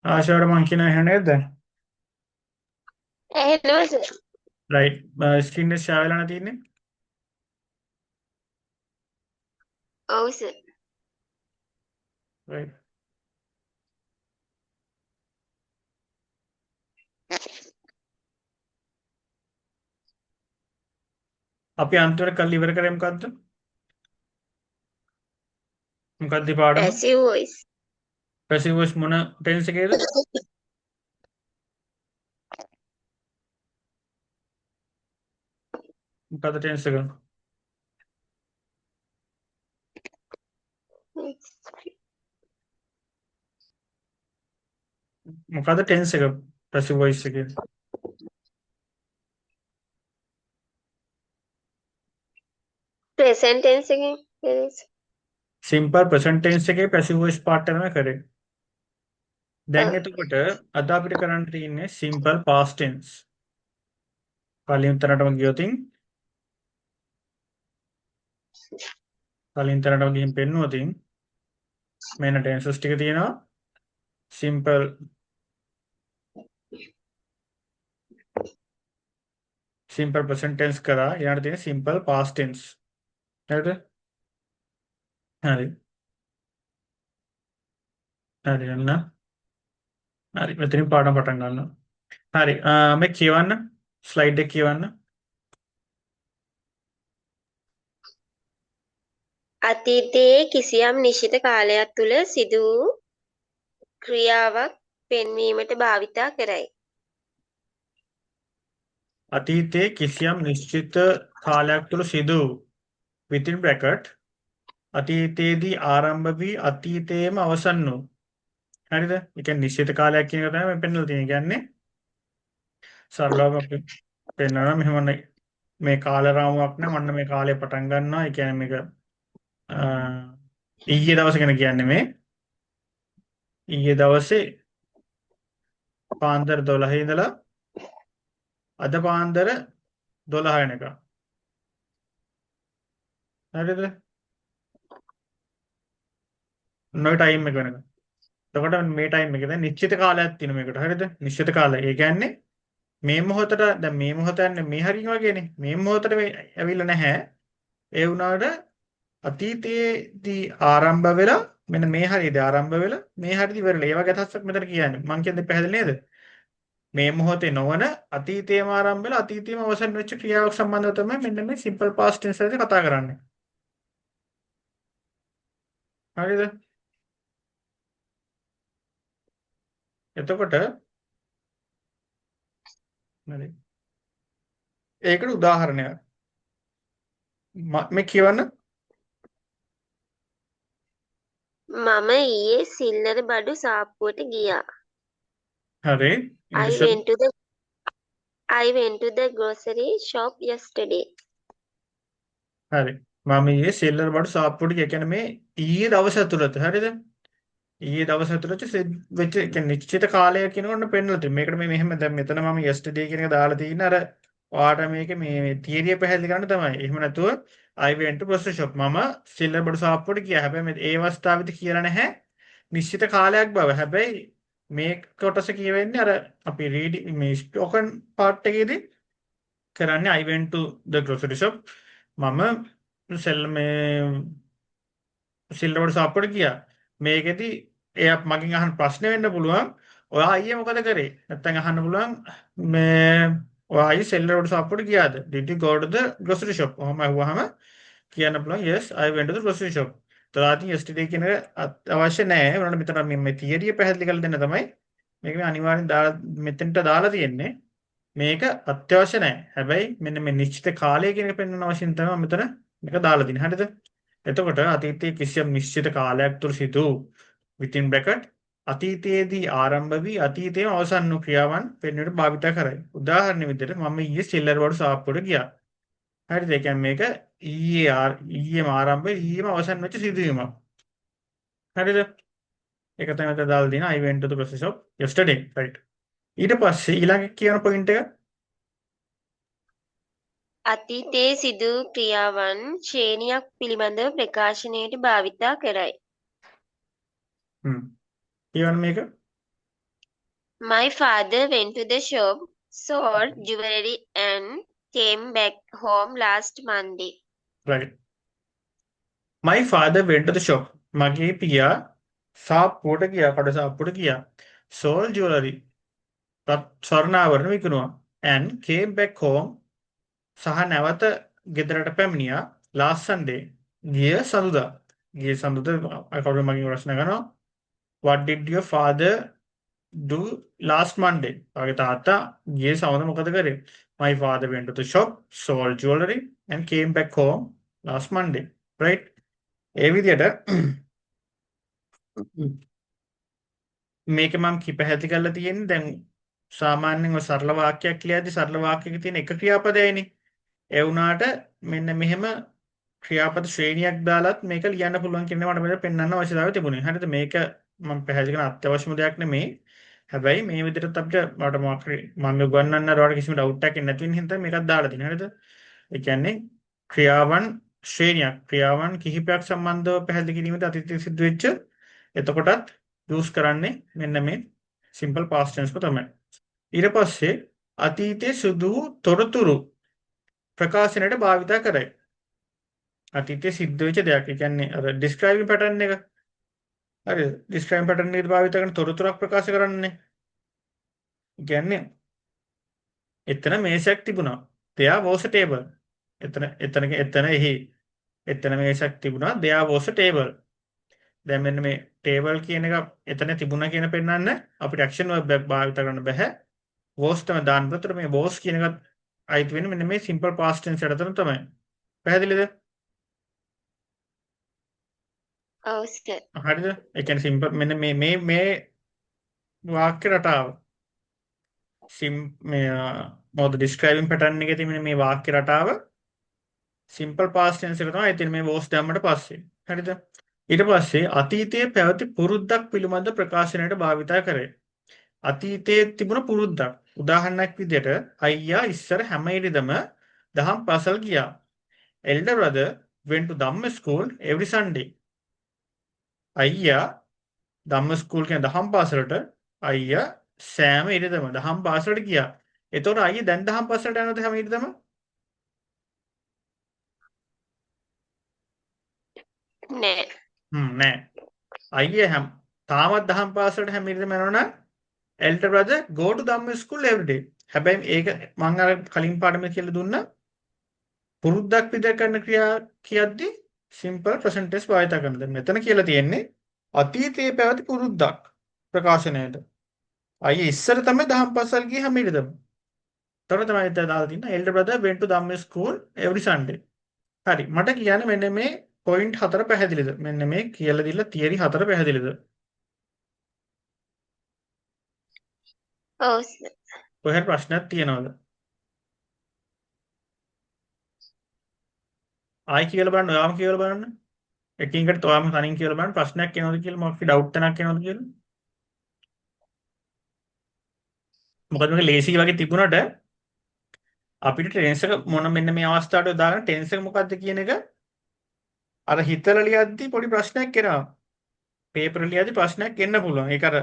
ආශාවට මං කියන ඇහෙන්නේ නැද්ද? ඇහෙනවා සර්. රයිට්. ස්ක්‍රීන් එක ෂෙයා වෙලා නැති ඉන්නේ. ඔව් සර්. රයිට්. අපි අන්තිමට කල් ඉවර කරේ මොකද්ද? මොකද්ද පාඩම? Passive voice. පැසිව් වොයිස් මොන ටෙන්ස් එකේද? මොකද්ද ටෙන්ස් එක? මොකද්ද ටෙන්ස් එක? පැසිව් වොයිස් එකේ. ප්‍රසන්ට් ටෙන්ස් එකෙන් කියනස්. සිම්පල් ප්‍රසන්ට් ටෙන්ස් එකේ පැසිව් වොයිස් පාර්ට් එක තමයි කරේ. දැන් එතකොට අද අපිට කරන්න තියෙන්නේ සිම්පල් පාස්ට් ටෙන්ස්. කලින් තරටම ගියොතින් ගිහින් පෙන්නුවොතින් මෙන්න ටෙන්සස් ටික තියෙනවා. සිම්පල් ප්‍රසන්ට් ටෙන්ස් කරා ඊළඟට තියෙන සිම්පල් පාස්ට් ටෙන්ස්. හරිද? හරි. හරි යන්න. හරි මෙතනින් පාඩම් පටන් ගන්නවා. හරි මේ කියවන්න ස්ලයිඩ් එක කියවන්න. අතීතයේ කිසියම් නිශ්චිත කාලයක් තුළ සිදු වූ ක්‍රියාවක් පෙන්වීමට භාවිතා කරයි. අතීතයේ කිසියම් නිශ්චිත කාලයක් තුළ සිදු වූ within bracket අතීතයේදී ආරම්භ වී අතීතයේම අවසන් වූ. හරිද? ඒ කියන්නේ නිශ්චිත කාලයක් කියන එක තමයි මම පෙන්නලා තියෙන්නේ. කියන්නේ සරලව අපි පෙන්නනවා මෙහෙම මේ කාල රාමුවක් නම් අන්න මේ කාලය පටන් ගන්නවා. ඒ කියන්නේ මේක ඊයේ දවස ගැන කියන්නේ මේ ඊයේ දවසේ පාන්දර 12 ඉඳලා අද පාන්දර 12 වෙනකම්. හරිද? නොයි ටයිම් එක වෙනකම්. එතකොට මේ ටයිම් එකේ දැන් නිශ්චිත කාලයක් තියෙන මේකට. හරිද? නිශ්චිත කාලය. ඒ කියන්නේ මේ මොහොතට දැන් මේ මොහොත යන්නේ මේ හරිය වගේනේ. මේ මොහොතට මේ ඇවිල්ලා නැහැ. ඒ වුණාට අතීතයේදී ආරම්භ වෙලා මෙන්න මේ හරියදී ආරම්භ වෙලා මේ හරියදී ඉවරලා. ඒ වගේ අදහසක් මෙතන කියන්නේ. මං කියන්නේ පැහැදිලි නේද? මේ මොහොතේ නොවන අතීතයේම ආරම්භ වෙලා අතීතයේම අවසන් වෙච්ච ක්‍රියාවක් සම්බන්ධව තමයි මෙන්න මේ සිම්පල් පාස්ට් ටෙන්ස් එකේ කතා කරන්නේ. හරිද? එතකොට හරි. ඒකට උදාහරණයක් මේ කියවන්න. මම ඊයේ සිල්ලර බඩු සාප්පුවට ගියා. හරි. I ඉංග්‍රීසි went to the I went to the grocery shop yesterday. හරි. මම ඊයේ සෙල්ලර් බඩු සාප්පුවට ගියා. කියන්නේ මේ ඊයේ දවස ඇතුළත. හරිද? ඊයේ දවස ඇතුළත වෙච්ච කියන්නේ නිශ්චිත කාලය කියනකොට පෙන්නලා තියෙනවා. මේකට මේ මෙහෙම දැන් මෙතන මම yesterday කියන එක දාලා තියෙන අර ඔයාට මේකේ මේ තියරිය පැහැදිලි කරන්න තමයි. එහෙම නැතුව I went to grocery shop. මම සෙල්ලර් බඩු සාප්පුවට ගියා. හැබැයි මේ ඒ අවස්ථාවේදී කියලා නැහැ නිශ්චිත කාලයක් බව. හැබැයි මේ කොටස කියවෙන්නේ අර අපි රීඩින් මේ ස්පෝකන් පාර්ට් එකේදී කරන්නේ I went to the grocery shop. මම සිල්ලවට සාප්පුවට ගියා. මේකෙදි එයා මගෙන් අහන ප්‍රශ්නේ වෙන්න පුළුවන්. ඔයා අයියේ මොකද කරේ? නැත්නම් අහන්න පුළුවන් මේ ඔයා අයියේ සෙල්ලවට සාප්පුවට ගියාද? Did you go to the grocery shop? ඔහම අහුවාම කියන්න පුළුවන් yes I went to the grocery shop. තලාතින් yesterday කියන එක අවශ්‍ය නැහැ. උනට මෙතන මේ තියරිය පැහැදිලි කරලා දෙන්න තමයි මේක මේ අනිවාර්යෙන් දාලා මෙතෙන්ට දාලා තියෙන්නේ. මේක අත්‍යවශ්‍ය නැහැ. හැබැයි මෙන්න මේ නිශ්චිත කාලය කියන එක පෙන්වන්න අවශ්‍ය තමයි මෙතන මේක දාලා තියෙන්නේ. හරිද? එතකොට අතීතයේ කිසියම් නිශ්චිත කාලයක් තුළ සිදු within bracket අතීතයේදී ආරම්භ වී අතීතයේම අවසන් වූ ක්‍රියාවන් පෙන්වන්නට භාවිත කරයි. උදාහරණ විදිහට මම ඊයේ සිල්ලර් බඩු සාප්පුවට ගියා. හරිද? ඒ කියන්නේ මේක ඊයේම ආරම්භ ඊයේම අවසන් වෙච්ච සිදුවීමක්. හරිද? ඒක තමයි මම දාලා තියෙන I went to the grocery shop yesterday. right. ඊට පස්සේ ඊළඟ කියන පොයින්ට් එක අතීතයේ සිදු වූ ක්‍රියාවන් ශ්‍රේණියක් පිළිබඳව ප්‍රකාශනයට භාවිතා කරයි. කියවන්න මේක My father went to the shop, sold jewelry, and came back home last Monday. right. My father went to the shop. මගේ පියා සාප්පුවට ගියා, කඩ සාප්පුවට ගියා. Sold jewelry. ස්වර්ණාභරණ විකුණුවා. And came back home. සහ නැවත ගෙදරට පැමිණියා. Last Sunday. ගිය සඳුදා. ගිය සඳුදා කවුරු මගෙන් ප්‍රශ්න කරනවා. What did your father do last Monday? ඔයාගේ තාත්තා ගිය සඳුදා මොකද කරේ? My father went to the shop, sold jewelry, and came back home last Monday. Right? ඒ විදිහට මේක මම පැහැදිලි කරලා තියෙන්නේ දැන් සාමාන්‍යයෙන් ඔය සරල වාක්‍යයක් ලියද්දි සරල වාක්‍යයක තියෙන එක ක්‍රියාපදයයිනේ. ඒ වුණාට මෙන්න මෙහෙම ක්‍රියාපද ශ්‍රේණියක් දාලත් මේක ලියන්න පුළුවන් කියන එක මට මෙතන පෙන්වන්න අවශ්‍යතාවය තිබුණේ. හරිද? මේක මම පැහැදිලි කරන අත්‍යවශ්‍යම දෙයක් නෙමෙයි. හැබැයි මේ විදිහට අපිට මට මොකක් හරි මම උගන්වන්න ඔයාලට කිසිම ඩවුට් එකක් නැති වෙන හින්දා මේකත් දාලා තියෙනවා. හරිද? ඒ කියන්නේ ක්‍රියාවන් ශ්‍රේණියක් ක්‍රියාවන් කිහිපයක් සම්බන්ධව පැහැදිලි කිරීමේදී අතීතයේ සිදු වෙච්ච එතකොටත් යූස් කරන්නේ මෙන්න මේ සිම්පල් පාස්ට් ටෙන්ස් එක තමයි. ඊට පස්සේ අතීතයේ සිදු වූ තොරතුරු ප්‍රකාශනයට භාවිත කරයි. අතීතයේ සිද්ධ වෙච්ච දෙයක්. ඒ කියන්නේ අර ඩිස්ක්‍රයිබින් පැටර්න් එක. හරිද? ඩිස්ක්‍රයිබින් පැටර්න් එකේදී භාවිත කරන තොරතුරක් ප්‍රකාශ කරන්නේ. ඒ කියන්නේ එතන මේසයක් තිබුණා. There was a table. එතන එතන මේසයක් තිබුණා. There was a table. දැන් මෙන්න මේ ටේබල් කියන එක එතන තිබුණා කියන පෙන්නන්න අපිට ඇක්ෂන් වර්බ් එකක් භාවිත කරන්න බෑ. was තමයි දාන්න. ඒතර මේ was කියන එකත් අයිති වෙන්නේ මෙන්න මේ සිම්පල් පාස්ට් ටෙන්ස් එකට තමයි. පැහැදිලිද? ඔව් සර්. හරිද? ඒ කියන්නේ සිම්පල් මෙන්න මේ වාක්‍ය රටාව මේ මොකද ඩිස්ක්‍රයිබින් පැටර්න් එකේ තියෙන මේ වාක්‍ය රටාව සිම්පල් පාස්ට් ටෙන්ස් එක තමයි තියෙන්නේ මේ was දැම්මට පස්සේ. හරිද? ඊට පස්සේ අතීතයේ පැවති පුරුද්දක් පිළිබඳ ප්‍රකාශනයට භාවිත කරේ. අතීතයේ තිබුණ පුරුද්දක්. උදාහරණයක් විදිහට අයියා ඉස්සර හැම ඉරිදම දහම් පාසල් ගියා. Elder brother went to Dhamma school every Sunday. අයියා ධම්ම ස්කූල් කියන දහම් පාසලට අයියා සෑම ඉරිදම දහම් පාසලට ගියා. එතකොට අයියා දැන් දහම් පාසලට යනවද හැම ඉරිදම? නෑ. නෑ. අයියා තාමත් දහම් පාසලට හැම ඉරිදම යනවනම් elder brother go to Dhamma school every day. හැබැයි ඒක මම අර කලින් පාඩමේ කියලා දුන්නා පුරුද්දක් විදිහට කරන ක්‍රියා කියද්දි සිම්පල් ප්‍රසන්ට් ටෙන්ස් භාවිත කරනවා. දැන් මෙතන කියලා තියෙන්නේ අතීතයේ පැවති පුරුද්දක් ප්‍රකාශනයට. අයියා ඉස්සර තමයි දහම් පාසල් ගියේ හැම ඉරිදම. තොර තමයි එතන දාලා තියෙන්නේ elder brother went to Dhamma school every Sunday. හරි. මට කියන්න මෙන්න මේ පොයින්ට් 4 පැහැදිලිද? මෙන්න මේ කියලා දීලා තියරි 4 පැහැදිලිද? ඔව් සර්. කොහෙද ප්‍රශ්නයක් තියෙනවද? ආයි කියලා බලන්න, ඔයාම කියලා බලන්න. එකින් එකට ඔයාම තනින් කියලා බලන්න ප්‍රශ්නයක් එනවද කියලා මොකක්ද ඩවුට් එකක් එනවද කියලා. මොකද මේක ලේසි වගේ තිබුණාට අපිට ටෙන්ස් එක මෙන්න මේ අවස්ථාවට දාගෙන ටෙන්ස් එක මොකද්ද කියන එක අර හිතලා ලියද්දි පොඩි ප්‍රශ්නයක් එනවා. පේපර් ලියද්දි ප්‍රශ්නයක් එන්න පුළුවන්. ඒක අර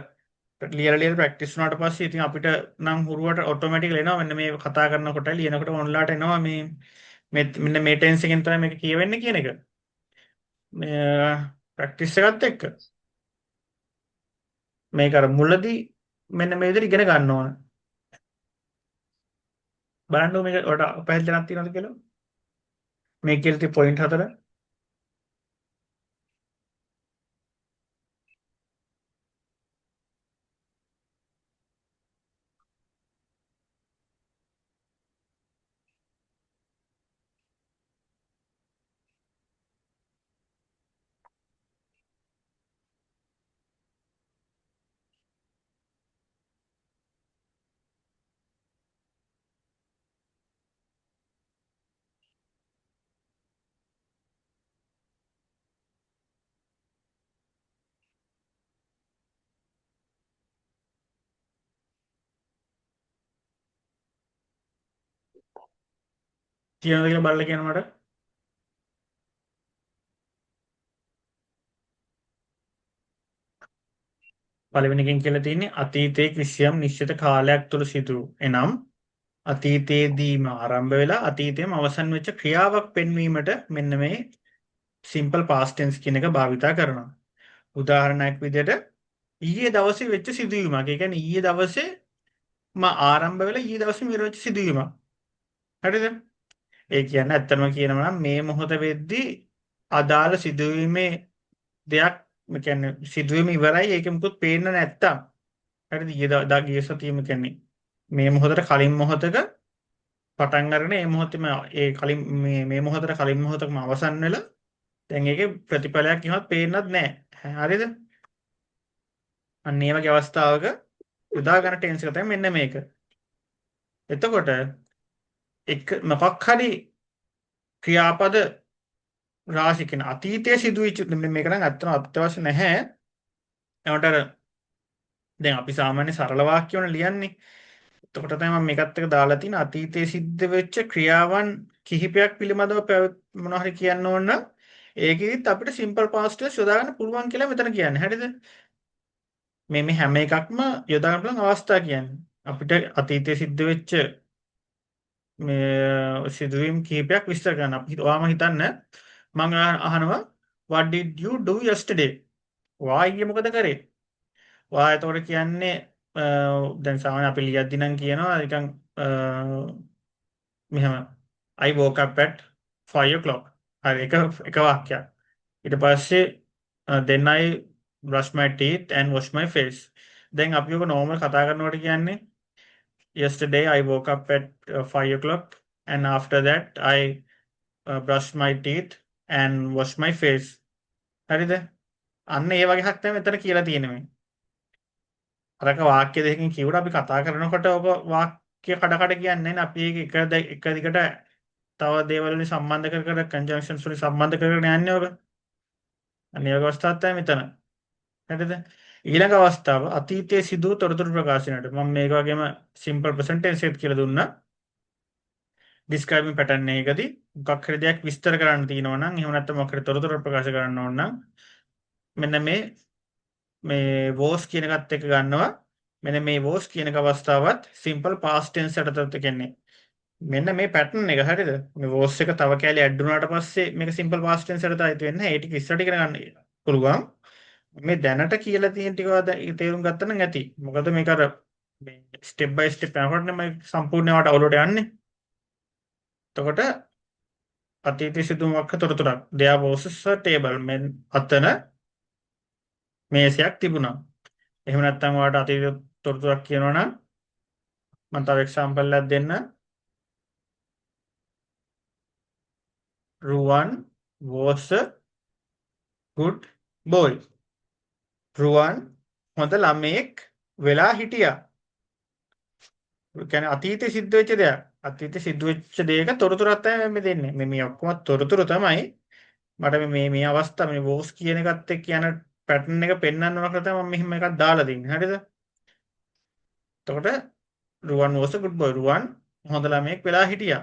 ලියලා ප්‍රැක්ටිස් වුණාට පස්සේ ඉතින් අපිට නම් හුරුවට ඔටෝමැටිකලි එනවා මෙන්න මේ කතා කරනකොට ලියනකොට ඔන්ලාට එනවා මේ මෙන්න මේ ටෙන්ස් එකෙන් තමයි මේක කියවෙන්නේ කියන එක. මේ ප්‍රැක්ටිස් එකත් එක්ක මේක අර මුලදී මෙන්න මේ විදිහට ඉගෙන ගන්න ඕන. බලන්න මේක ඔයාලට පැහැදිලි දැනක් තියෙනවද කියලා? මේ කියලා තියෙන පොයින්ට් 4 තියෙනවද කියලා බලලා කියන්න මට. පළවෙනි එකෙන් කියලා තියෙන්නේ අතීතයේ කිසියම් නිශ්චිත කාලයක් තුළ සිදු වූ. එනම් අතීතයේදීම ආරම්භ වෙලා අතීතයේම අවසන් වෙච්ච ක්‍රියාවක් පෙන්වීමට මෙන්න මේ සිම්පල් පාස්ට් ටෙන්ස් කියන එක භාවිතා කරනවා. උදාහරණයක් විදිහට ඊයේ දවසේ වෙච්ච සිදුවීමක්. ඒ කියන්නේ ඊයේ දවසේ ආරම්භ වෙලා ඊයේ දවසේ ඉවර වෙච්ච සිදුවීමක්. හරිද? ඒ කියන්නේ ඇත්තම කියනවා නම් මේ මොහොත වෙද්දී අදාළ සිදුවීමේ දෙයක් කියන්නේ සිදුවීම ඉවරයි ඒකෙ මුකුත් පේන්න නැත්තම් හරිද? ගිය සතියෙම කියන්නේ මේ මොහොතට කලින් මොහොතක පටන් අරගෙන මේ මොහොතේම ඒ කලින් මේ මොහොතට කලින් මොහොතකම අවසන් වෙලා දැන් ඒකේ ප්‍රතිඵලයක් කිව්වත් පේන්නත් නැහැ. හරිද? අන්න ඒ වගේ අවස්ථාවක යොදා ගන්න ටෙන්ස් එක තමයි මෙන්න මේක. එතකොට එක මොකක් හරි ක්‍රියාපද රාශි කියන අතීතයේ සිදුවෙච්ච මේක නම් අත්‍තරම අත්‍යවශ්‍ය නැහැ. ඒකට දැන් අපි සාමාන්‍ය සරල වාක්‍ය වල ලියන්නේ. එතකොට තමයි මම මේකත් එක දාලා තියෙන අතීතයේ සිද්ධ වෙච්ච ක්‍රියාවන් කිහිපයක් පිළිබඳව මොනවා හරි කියන්න ඕන නම් ඒකෙදිත් අපිට සිම්පල් පාස්ට් ටෙන්ස් යොදා ගන්න පුළුවන් කියලා මෙතන කියන්නේ. හරිද? මේ හැම එකක්ම යොදා ගන්න පුළුවන් අවස්ථා කියන්නේ. අපිට අතීතයේ සිද්ධ වෙච්ච මේ සිදුවීම් කිහිපයක් විස්තර කරන්න. ඔයාම හිතන්න මම අහනවා what did you do yesterday? ඔයා ඊයේ මොකද කරේ? ඔයා එතකොට කියන්නේ දැන් සාමාන්‍ය අපි ලියද්දි නම් කියනවා නිකන් මෙහෙම I woke up at 5 o'clock. හරි එක වාක්‍යයක්. ඊට පස්සේ then I brush my teeth and wash my face. දැන් අපි ඔක normal කතා කරනකොට කියන්නේ yesterday I woke up at 5 o'clock and after that I brushed my teeth and washed my face. හරිද? අන්න ඒ වගේ එකක් තමයි මෙතන කියලා තියෙන්නේ මේ. අරක වාක්‍ය දෙකකින් කියුවට අපි කතා කරනකොට ඔබ වාක්‍ය කඩ කඩ කියන්නේ නැහැ. අපි ඒක එක දිගට තව දේවල් වලින් සම්බන්ධ කර කන්ජන්ක්ෂන්ස් වලින් සම්බන්ධ කරගෙන යන්නේ ඔබ. අන්න ඒ වගේ අවස්ථාවක් තමයි මෙතන. හරිද? ඊළඟ අවස්ථාව අතීතයේ සිදු වූ තොරතුරු ප්‍රකාශනයට. මම මේක වගේම සිම්පල් ප්‍රසන්ට් ටෙන්ස් එකක් කියලා දුන්නා. ඩිස්ක්‍රයිබින් පැටර්න් එකකදී මොකක් හරි දෙයක් විස්තර කරන්න තියෙනවා නම් එහෙම නැත්නම් මොකක් හරි තොරතුරු ප්‍රකාශ කරන්න ඕන නම් මෙන්න මේ was කියන එකත් එක්ක ගන්නවා. මෙන්න මේ was කියන එක අවස්ථාවත් සිම්පල් පාස්ට් ටෙන්ස් යටතට කියන්නේ. මෙන්න මේ පැටර්න් එක හරියද? මේ was එක තව කැලේ ඇඩ් වුණාට පස්සේ මේක සිම්පල් පාස්ට් ටෙන්ස් යටතට ආйти වෙන්නේ. ඒ ටික ඉස්සරට ඉගෙන ගන්න පුළුවන්. මේ දැනට කියලා තියෙන ටික තේරුම් ගත්තා නම් ඇති. මොකද මේක අර මේ ස්ටෙප් බයි ස්ටෙප් යනකොට නම් සම්පූර්ණව අවුලට යන්නේ. එතකොට අතීතයේ සිදු මොකක් තොරතුරක් there was a table men අතන මේසයක් තිබුණා. එහෙම නැත්නම් ඔයාලට අතීත තොරතුරක් කියනවා නම් මම තව එක්සැම්පල් එකක් දෙන්න. Ruwan was a good boy. රුවන් හොඳ ළමයෙක් වෙලා හිටියා. කියන්නේ අතීතයේ සිද්ධ වෙච්ච දෙයක්. අතීතයේ සිද්ධ වෙච්ච දෙයක තොරතුරක් තමයි මේ දෙන්නේ. මේ ඔක්කොම තොරතුරු තමයි මට මේ අවස්ථාව මේ වෝස් කියන එකත් එක්ක යන පැටර්න් එක පෙන්වන්න ඕන කරලා තමයි මම මෙහෙම එකක් දාලා දෙන්නේ. හරිද? එතකොට රුවන් was a good boy. රුවන් හොඳ ළමයෙක් වෙලා හිටියා.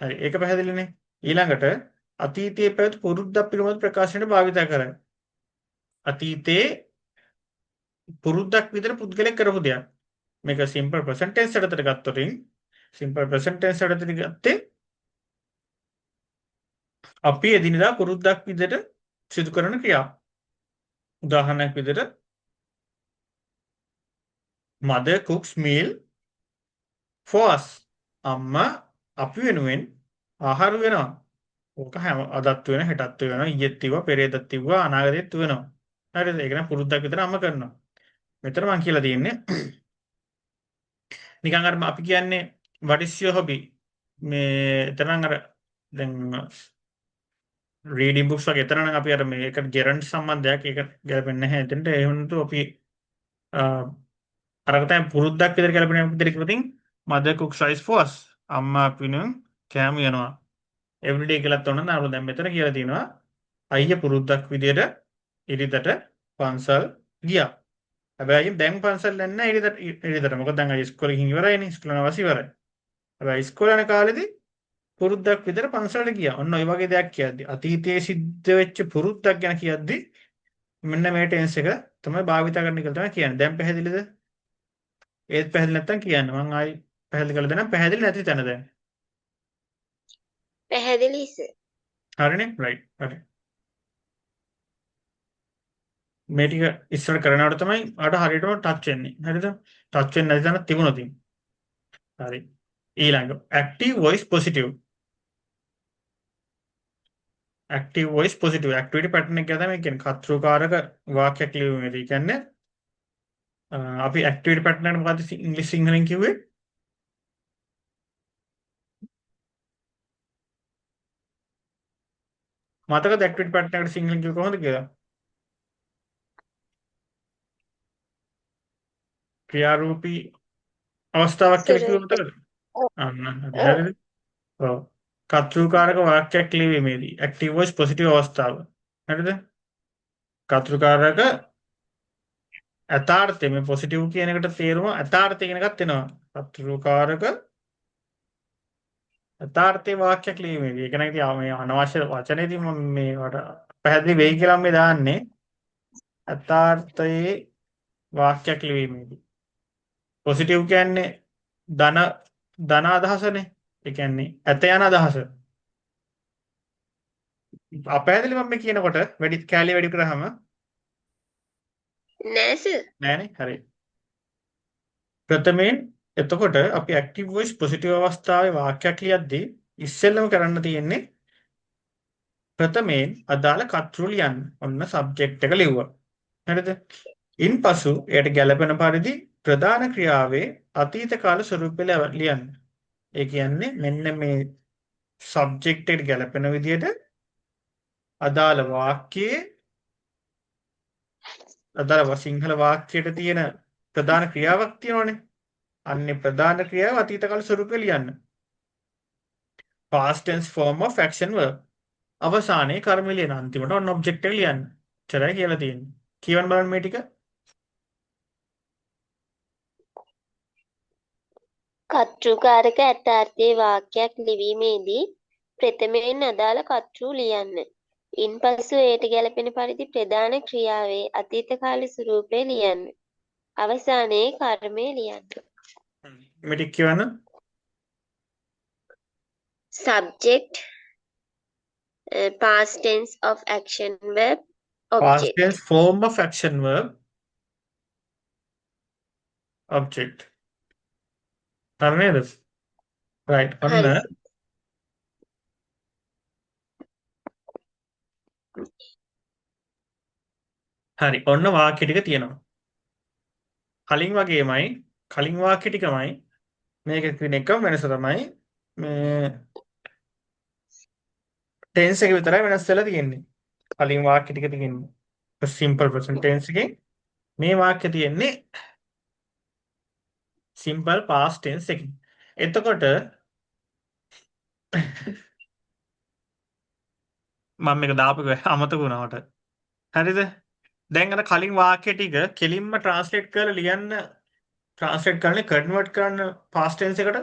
හරි ඒක පැහැදිලිනේ. ඊළඟට අතීතයේ පැවති පුරුද්දක් පිළිබඳ ප්‍රකාශනයට භාවිත කරයි. අතීතයේ පුරුද්දක් විතර පුද්ගලෙක් කරපු දෙයක්. මේක සිම්පල් ප්‍රසන්ට් ටෙන්ස් එකකට ගත්තොත් සිම්පල් ප්‍රසන්ට් ටෙන්ස් එකකට ගත්තේ අපි එදිනදා පුරුද්දක් විදිහට සිදු කරන ක්‍රියා. උදාහරණයක් විදිහට mother cooks meal for us. අම්මා අපි වෙනුවෙන් ආහාර වෙනවා. ඕක හැම අදත් වෙන හෙටත් වෙනවා ඊයේත් තිබ්බා පෙරේදත් තිබ්බා අනාගතෙත් වෙනවා. හරිද? ඒක නම් පුරුද්දක් විතර අම්ම කරනවා. මෙතන මම කියලා තියෙන්නේ නිකන් අර අපි කියන්නේ what is your hobby? මේ එතනන් අර දැන් රීඩින් බුක්ස් වගේ එතනනම් අපි අර මේක ජෙරන්ඩ් සම්බන්ධයක් ඒක ගැලපෙන්නේ නැහැ. එතනට එහෙම නතු අපි අරකට පුරුද්දක් විතර ගැලපෙන විතර කිව්වොතින් mother cooks rice for us. අම්මා පිනුම් කෑම යනවා. everyday කියලාත් උනන අර දැන් මෙතන කියලා තියෙනවා අයියා පුරුද්දක් විදියට ඉරිදට පන්සල් ගියා. හැබැයි දැන් පන්සල් යන්නේ නැහැ ඉරිදට. මොකද දැන් ඉස්කෝලේ ගිහින් ඉවරයිනේ. ඉස්කෝල යනවා ඉවරයි. හැබැයි ඉස්කෝලේ යන කාලෙදී පුරුද්දක් විතර පන්සලට ගියා. ඔන්න ඔය වගේ දෙයක් කියද්දි අතීතයේ සිද්ධ වෙච්ච පුරුද්දක් ගැන කියද්දි මෙන්න මේ ටෙන්ස් එක තමයි භාවිත කරන්න කියලා තමයි කියන්නේ. දැන් පැහැදිලිද? ඒත් පැහැදිලි නැත්තම් කියන්න. මම ආයි පැහැදිලි කරලා දෙන්නම්. පැහැදිලි නැති තැන දැන්. පැහැදිලි sir. හරිනේ? right. හරි. මේ ටික ඉස්සර කරනකොට තමයි අර හරියටම ටච් වෙන්නේ. හරිද? ටච් වෙන්නේ නැති තැන තිබුණොත්. හරි. ඊළඟ active voice positive. active voice positive activity pattern එක තමයි කියන්නේ කර්තෘකාරක වාක්‍යයක් ලියුමේදී කියන්නේ අපි activity pattern එකට මොකද්ද ඉංග්‍රීසි සිංහලෙන් කිව්වේ මතකද activity pattern එකට සිංහලෙන් කිව්වේ කොහොමද කියලා ක්‍රියාරූපී අවස්ථාවක් කියලා කිව්ව ස්වරූප. මතකද අන්න හරි හරිද ඔව් කර්තෘකාරක වාක්‍යයක් ලියුමේදී active voice positive අවස්ථාව හරිද කර්තෘකාරක යථාර්ථය මේ පොසිටිව් කියන එකට තේරුම යථාර්ථය කියන එකත් එනවා කර්තෘකාරක යථාර්ථයේ වාක්‍යයක් ලියීමේදී ඒක නම් ඉතින් මේ අනවශ්‍ය වචනේදී මම මේවට පැහැදිලි වෙයි කියලා මේ දාන්නේ යථාර්ථයේ වාක්‍යයක් ලියීමේදී පොසිටිව් කියන්නේ ධන ධන අදහසනේ ඒ කියන්නේ ඇත යන අදහස අපැහැදිලි මම මේ කියනකොට වැඩි කැලේ වැඩි කරාම නෑ sir. නෑනේ හරි ප්‍රථමයෙන් එතකොට අපි ඇක්ටිව් වොයිස් පොසිටිව් අවස්ථාවේ වාක්‍යයක් ලියද්දී ඉස්සෙල්ලම කරන්න තියෙන්නේ ප්‍රථමයෙන් අදාළ කර්තෘ ලියන්න. ඔන්න සබ්ජෙක්ට් එක ලිව්වා. හරිද? ඉන්පසු එයට ගැළපෙන පරිදි ප්‍රධාන ක්‍රියාවේ අතීත කාල ස්වරූපය ලියන්න. ඒ කියන්නේ මෙන්න මේ සබ්ජෙක්ට් එකට ගැළපෙන විදිහට අදාළ වාක්‍යයේ අදාළ සිංහල වාක්‍යයට තියෙන ප්‍රධාන ක්‍රියාවක් තියෙනවනේ. අන්නේ ප්‍රධාන ක්‍රියාව අතීත කාල ස්වරූපය ලියන්න. past tense form of action verb. අවසානයේ කර්ම ලියන අන්තිමට ඔන්න ඔබ්ජෙක්ට් එක ලියන්න. එච්චරයි කියලා තියෙන්නේ. කියවන්න බලන්න මේ ටික. කර්තෘකාරක යථාර්ථයේ වාක්‍යයක් ලිවීමේදී ප්‍රථමයෙන් අදාළ කර්තෘ ලියන්න. ඉන්පසු එයට ගැළපෙන පරිදි ප්‍රධාන ක්‍රියාවේ අතීත කාල ස්වරූපය ලියන්න. අවසානයේ කර්මය ලියන්න. මේ ටික කියවන්න. Subject, past tense of action verb, past object. tense form of action verb object. හරි නේද? right. ඔන්න හරි. හරි. ඔන්න වාක්‍ය ටික තියෙනවා. කලින් වගේමයි කලින් වාක්‍ය ටිකමයි මේක තියෙන එකම වෙනස තමයි මේ ටෙන්ස් එක විතරයි වෙනස් වෙලා තියෙන්නේ. කලින් වාක්‍ය ටික තියෙන්නේ simple present tense එකේ මේ වාක්‍ය තියෙන්නේ simple past tense එකකින්. එතකොට මම මේක දාපු එක අමතක වුණා මට. හරිද? දැන් අර කලින් වාක්‍ය ටික කෙලින්ම ට්‍රාන්ස්ලේට් කරලා ලියන්න ට්‍රාන්ස්ලේට් කරන්නේ කන්වර්ට් කරන්න past tense එකට.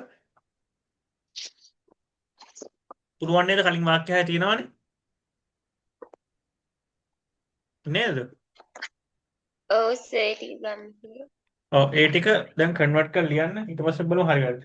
පුළුවන් නේද කලින් වාක්‍ය හැය තියෙනවනේ. නේද? ඔව් සර් ටික ගන්න පුළුවන්. ඔව් ඒ ටික දැන් කන්වර්ට් කරලා ලියන්න ඊට පස්සේ බලමු හරියද?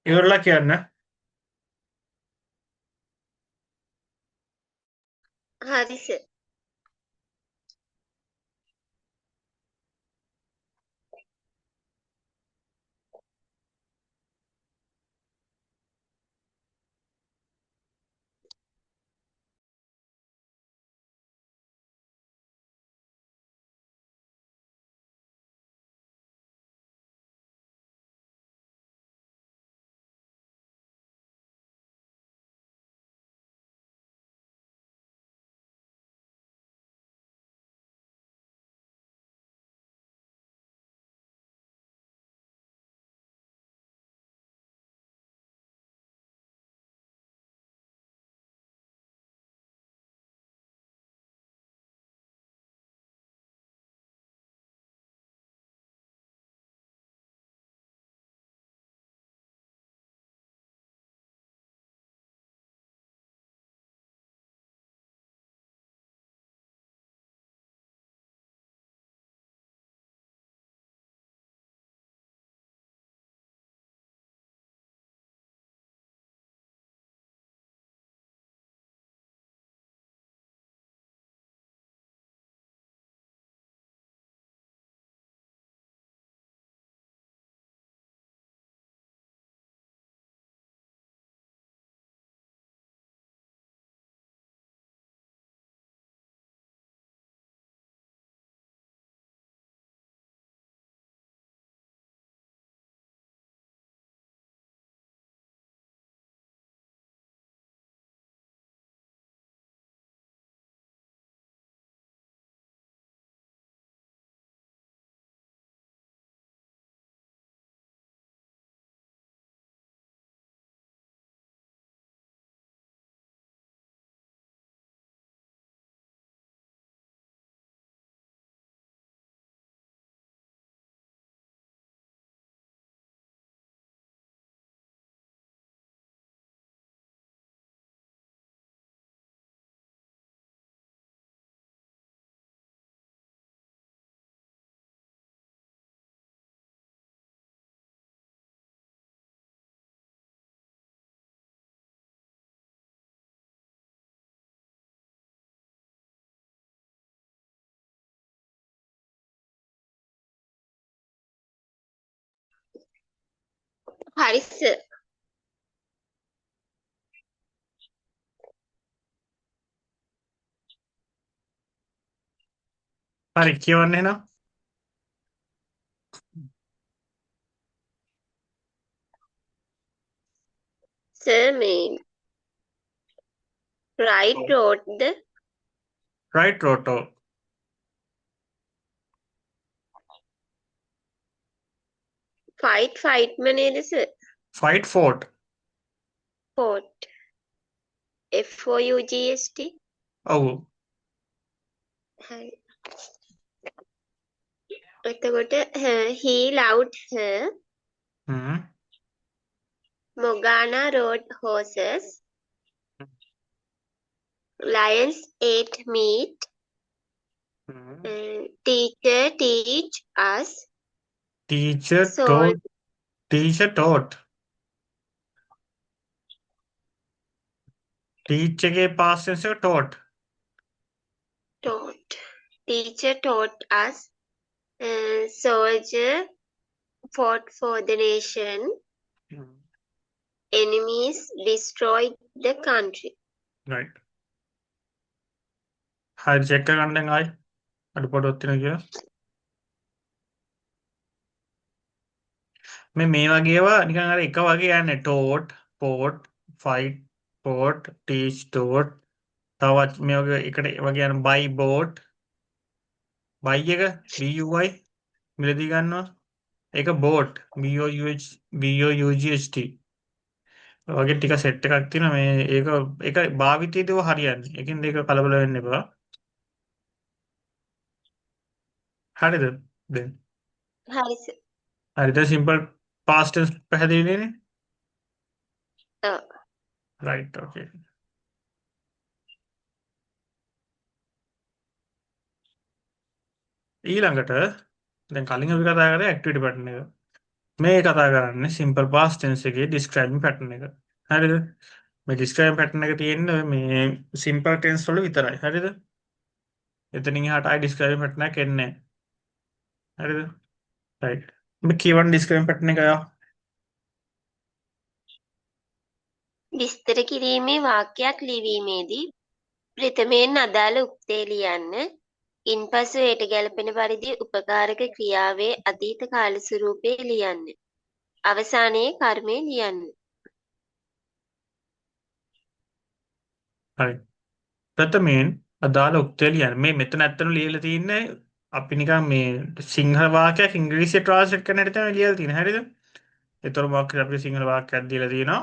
ඉවරලා කියන්න. හරි සර්. හරි සර්. හරි කියවන්න එහෙනම්. සර් මේ right roadද right road ඔව්. ෆයිට්ම නේද sir? fight fought. fought. FOUGST. ඔව්. හරි. එතකොට he loved her. Hmm. Morgana rode horses. Lions ate meat. Hmm. Teacher teach us. teacher Sold. taught. teach එකේ past tense එක taught. Taught. Teacher taught us. Soldier fought for the nation. Enemies destroyed the country. right. හරි check කරගන්න දැන් ආයි අඩුපාඩුවක් තියෙනවා කියලා. මේ වගේ ඒවා නිකන් අර එක වගේ යන්නේ taught, port, fight, port, teach, taught. තවත් මේ වගේ එකට වගේ යන buy, bought, buy එක BUY මිලදී ගන්නවා. ඒක bought BOUGHT. වගේ ටික සෙට් එකක් තියෙනවා මේ ඒක භාවිතයේදී හරියන්නේ. ඒකින්ද ඒක කලබල වෙන්න එපා. හරිද? දැන් හරි සර්. හරිද සිම්පල් past tense පැහැදිලි නේ? ඔව්. right okay. ඊළඟට දැන් කලින් අපි කතා කරේ activity pattern එක. මේ කතා කරන්නේ simple past tense එකේ describing pattern එක. හරිද? මේ describing pattern එක තියෙන්නේ මේ simple tense වල විතරයි. හරිද? එතනින් එහාට ආයි describing pattern එකක් එන්නේ නැහැ. හරිද? right. මේ කියවන describing pattern එක ආ විස්තර කිරීමේ වාක්‍යයක් ලිවීමේදී ප්‍රථමයෙන් අදාළ උක්තේ ලියන්න. ඉන්පසු එයට ගැලපෙන පරිදි උපකාරක ක්‍රියාවේ අතීත කාල ස්වරූපය ලියන්න. අවසානයේ කර්මය ලියන්න. හරි. ප්‍රථමයෙන් අදාළ උක්තය ලියන්න. මේ මෙතන ඇත්තටම ලියලා තියෙන්නේ අපි නිකන් මේ සිංහල වාක්‍යයක් ඉංග්‍රීසියට ට්‍රාන්ස්ලේට් කරන හැටි තමයි ලියලා තියෙන්නේ. හරිද? ඒතර මොකක්ද අපිට සිංහල වාක්‍යයක් දීලා තියෙනවා.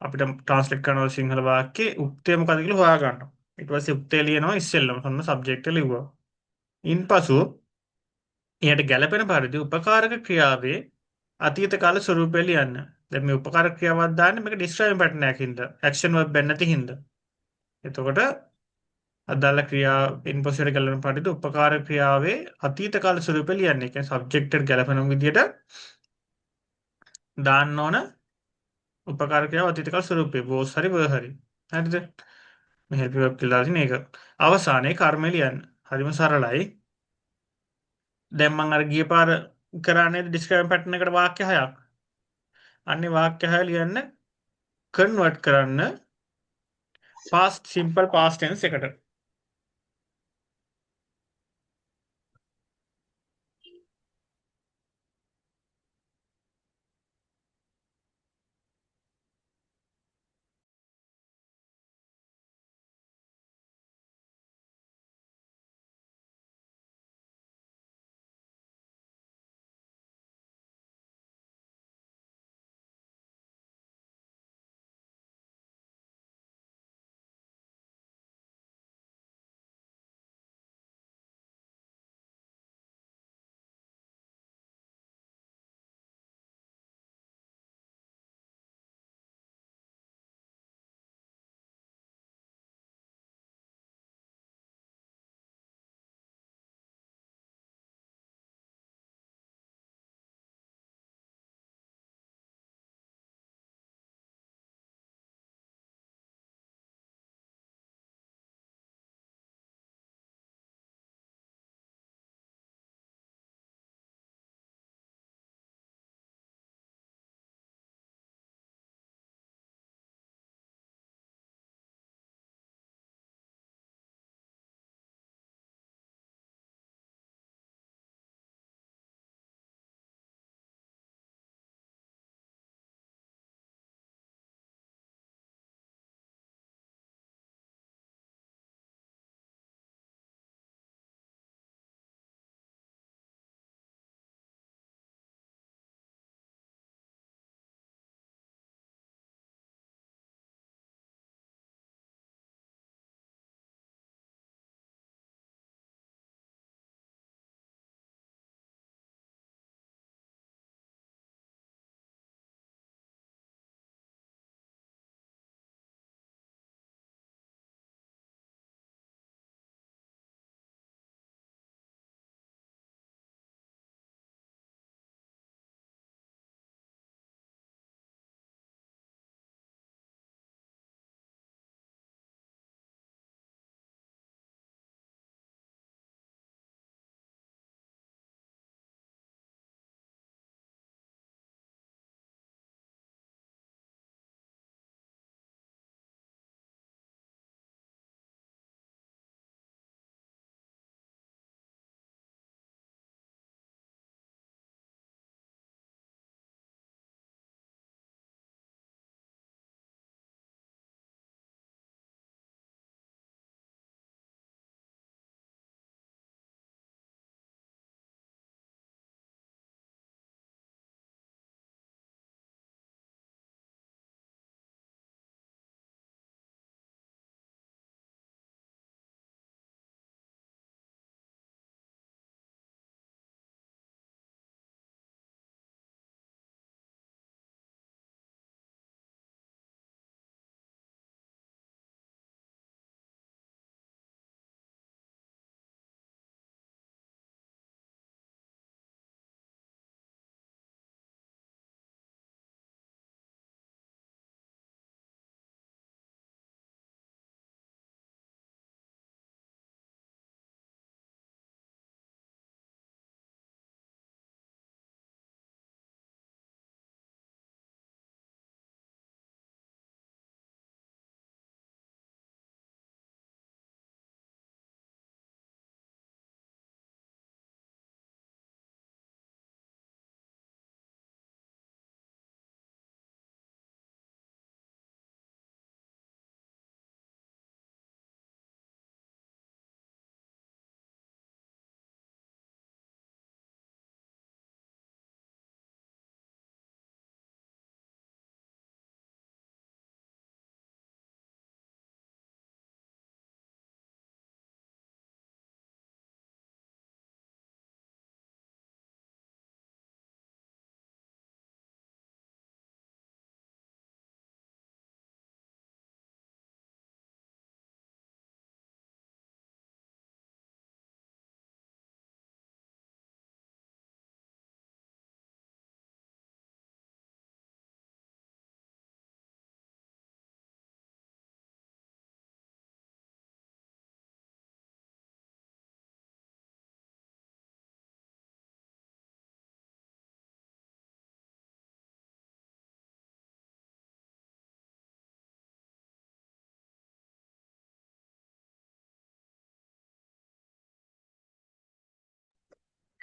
අපිට ට්‍රාන්ස්ලේට් කරනවා සිංහල වාක්‍යයේ උක්තය මොකක්ද කියලා හොයා ගන්නවා. ඊට පස්සේ උක්තය ලියනවා ඉස්සෙල්ලම ඔන්න සබ්ජෙක්ට් එක ලිව්වා. ඉන්පසු එයට ගැලපෙන පරිදි උපකාරක ක්‍රියාවේ අතීත කාල ස්වරූපය ලියන්න. දැන් මේ උපකාරක ක්‍රියාවක් දාන්නේ මේක ඩිස්ක්‍රයිබ් පැටර්න් එකකින් ද ඇක්ෂන් වර්බ් බැන්න නැති හින්දා. එතකොට අදාළ ක්‍රියා ඉන්පසු එයට ගැලපෙන පරිදි උපකාරක ක්‍රියාවේ අතීත කාල ස්වරූපය ලියන්න. ඒ කියන්නේ සබ්ජෙක්ට් එකට ගැලපෙන විදියට දාන්න ඕන උපකාරක ක්‍රියාව අතීත කාල ස්වරූපේ was හරි were හරි. හරිද? මේ help verb කියලා දාලා තියෙන එක. අවසානයේ කර්මය ලියන්න. හරිම සරලයි. දැන් මම අර ගිය පාර කරන්නේ ඩිස්ක්‍රයිබ් පැටර්න් එකට වාක්‍ය 6ක්. අන්නේ වාක්‍ය 6 ලියන්න කන්වර්ට් කරන්න past simple past tense එකට.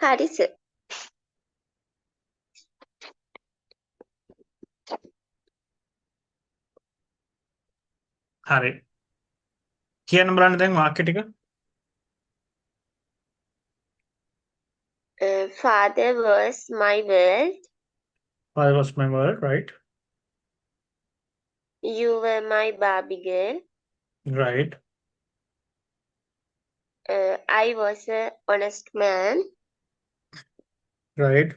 හරි සර්. හරි. කියන්න බලන්න දැන් වාක්‍ය ටික. Father was my world. Father was my world, right? You were my Barbie girl. Right. I was a honest man. Right.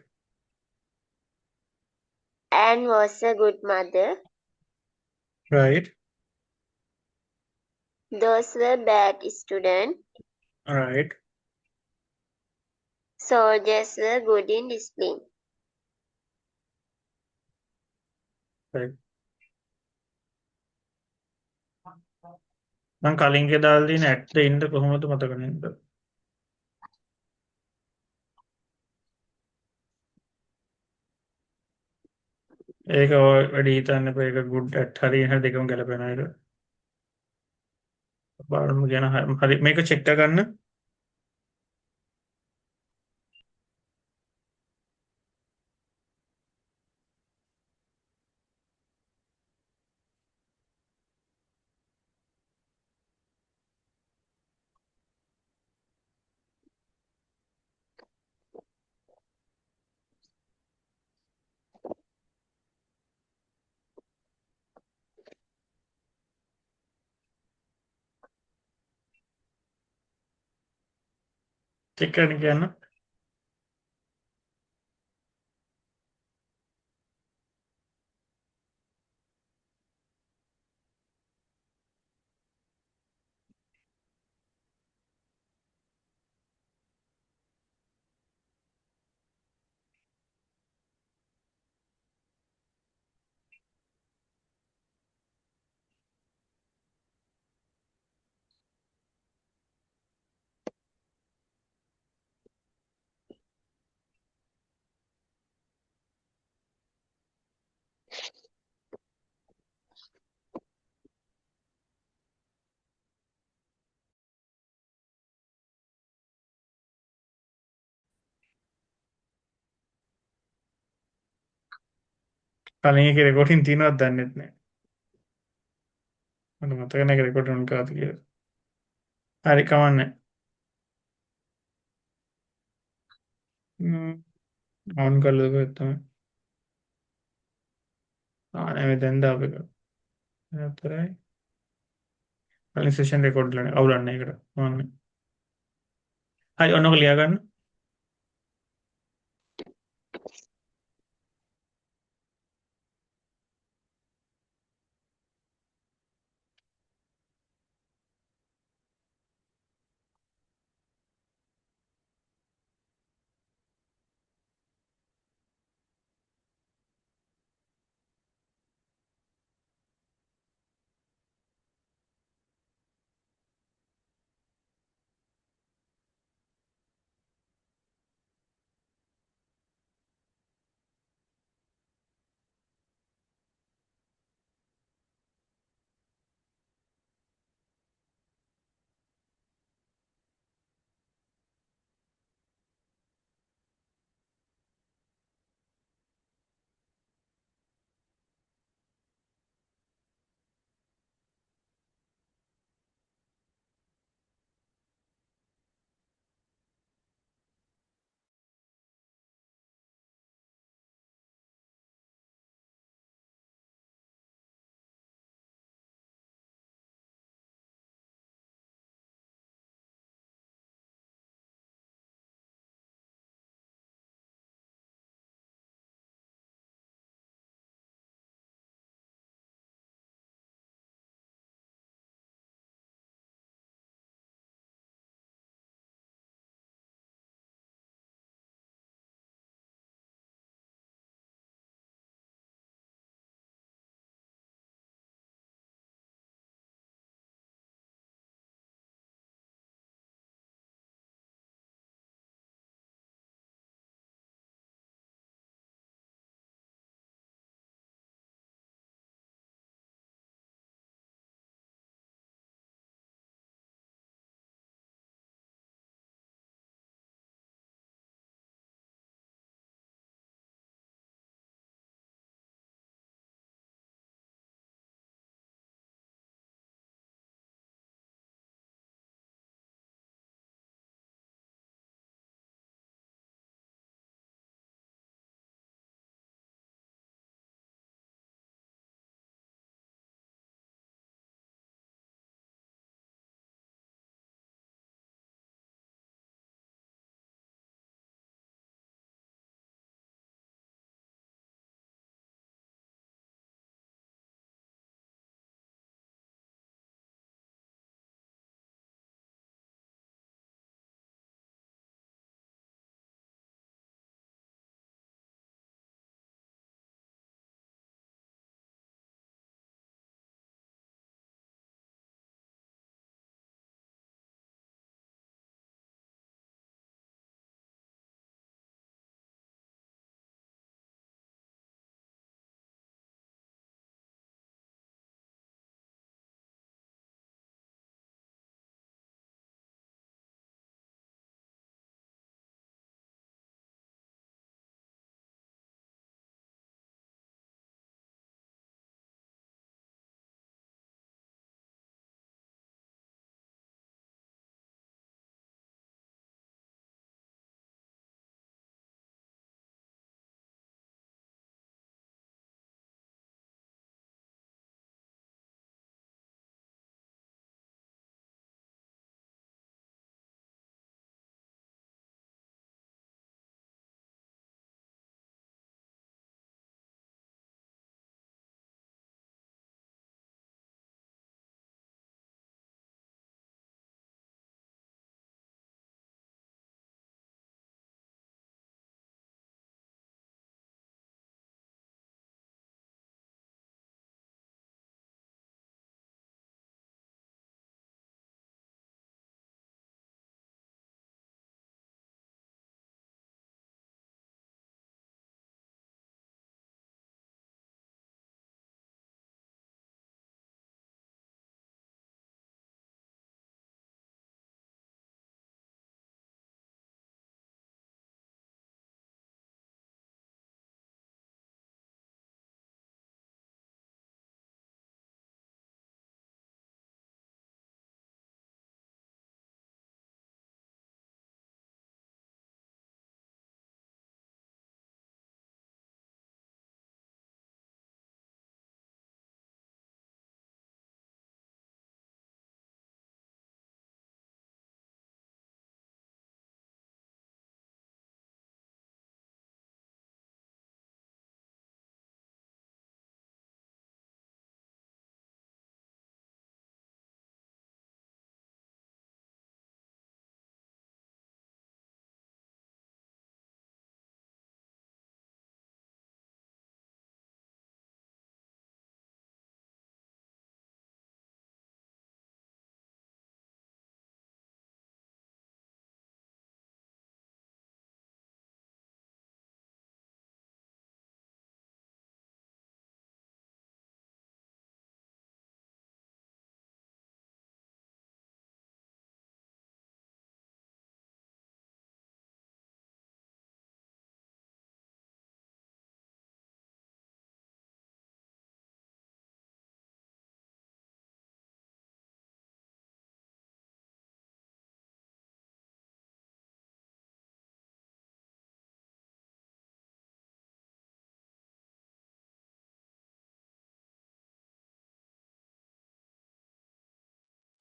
Anne was a good mother. Right. Those were bad students. Right. Soldiers were good in discipline. Right. මං කලින් දාලා තියෙන ඇට්ද ඉන්න කොහොමද මතක නැද්ද? ඒක ඔය වැඩි හිතන්න එපා. ඒක good at හරි හරි දෙකම ගැලපෙනවා ඒක. බලමු කියන හරි මේක චෙක් කරගන්න. චෙක් කරන්න කියන්න. කලින් එකේ රෙකෝඩින් තියෙනවද දන්නෙත් නෑ. මට මතක නෑ ඒක රෙකෝඩ් වුණ කාද කියලා. හරි කමන්නේ. ඔන් කරලා දෙපොත් තමයි. නෑ දැන් දාපු එක. හතරයි. කලින් සෙෂන් රෙකෝඩ් ලා අවුලන්නේ ඒකට. ඕන්නේ. හරි ඔන්නක ලියා ගන්න.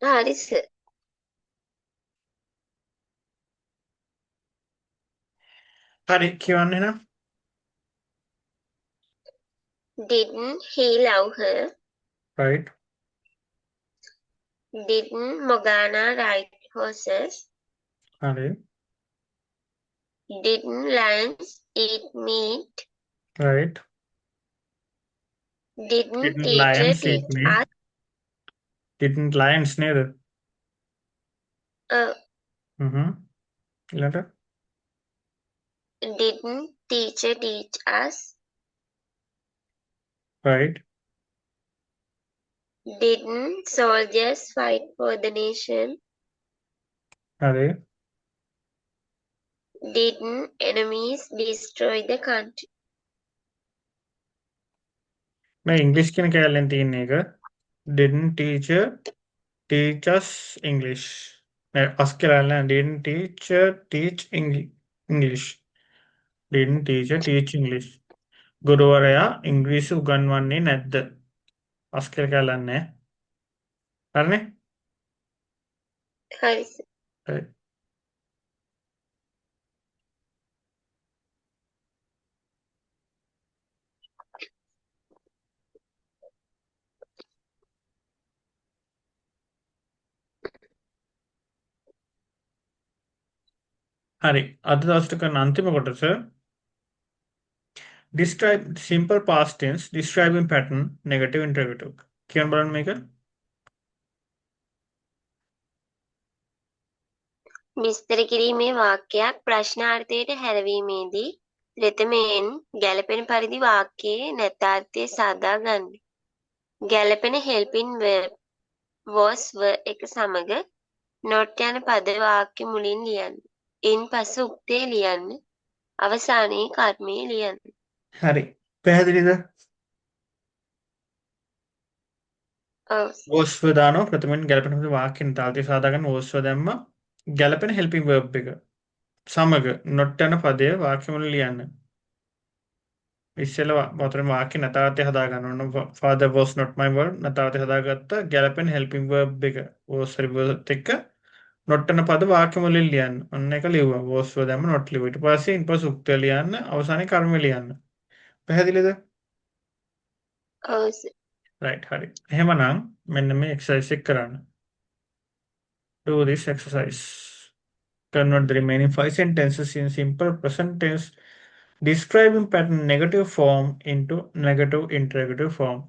හරි සර්. හරි කියවන්න එහෙනම්. Didn't he love her? right. Didn't Morgana ride horses? හරි. Didn't lions eat meat? right. Didn't didn't teacher lions eat teach meat? us? didn't lions නේද? Uh, ඊළඟට didn't teacher teach us? right. Didn't soldiers fight for the nation? හරි. Didn't enemies destroy the country? මේ ඉංග්‍රීසි කියන කැලෙන් තියෙන එක didn't teacher teach us English. us කියලා නෑ didn't teacher teach English. didn't teacher teach English. ගුරුවරයා ඉංග්‍රීසි උගන්වන්නේ නැද්ද? us කියලා කැලක් නෑ. හරිනේ? හරි සර්. හරි. හරි. අද දවසට කරන අන්තිම කොටස describe simple past tense describing pattern negative interrogative. කියන්න බලන්න මේක. විස්තර කිරීමේ වාක්‍යයක් ප්‍රශ්නාර්ථයට හැරවීමේදී ප්‍රථමයෙන් ගැළපෙන පරිදි වාක්‍යයේ නැතාර්ථය සාදා ගන්න. ගැළපෙන helping verb was were එක සමග not යන පද වාක්‍ය මුලින් ලියන්න. ඉන්පසු උක්තය ලියන්න. අවසානයේ කර්මය ලියන්න. හරි. පැහැදිලිද? ඔව්. was දානවා ප්‍රථමයෙන් ගැළපෙන පද වාක්‍යෙ නැතාර්ථය සාදා ගන්න was දැම්ම ගැළපෙන helping verb එක සමග not යන පදය වාක්‍ය මුලින් ලියන්න. ඉස්සෙල්ලා වතරම වාක්‍ය නැතාර්ථය හදා ගන්න ඕන. father was not my word නැතාර්ථය හදාගත්ත ගැළපෙන helping verb එක was verb එක්ක not යන පද වාක්‍ය මුලින් ලියන්න. ඔන්න එක ලිව්වා. was දැම්ම not ලිව්වා. ඊට පස්සේ ඉන්පසු උක්තය ලියන්න අවසානයේ කර්මය ලියන්න. පැහැදිලිද? ඔව් සර්. right හරි. එහෙමනම් මෙන්න මේ exercise එක කරන්න. do this exercise. Convert the remaining 5 sentences in simple present tense describing pattern negative form into negative interrogative form.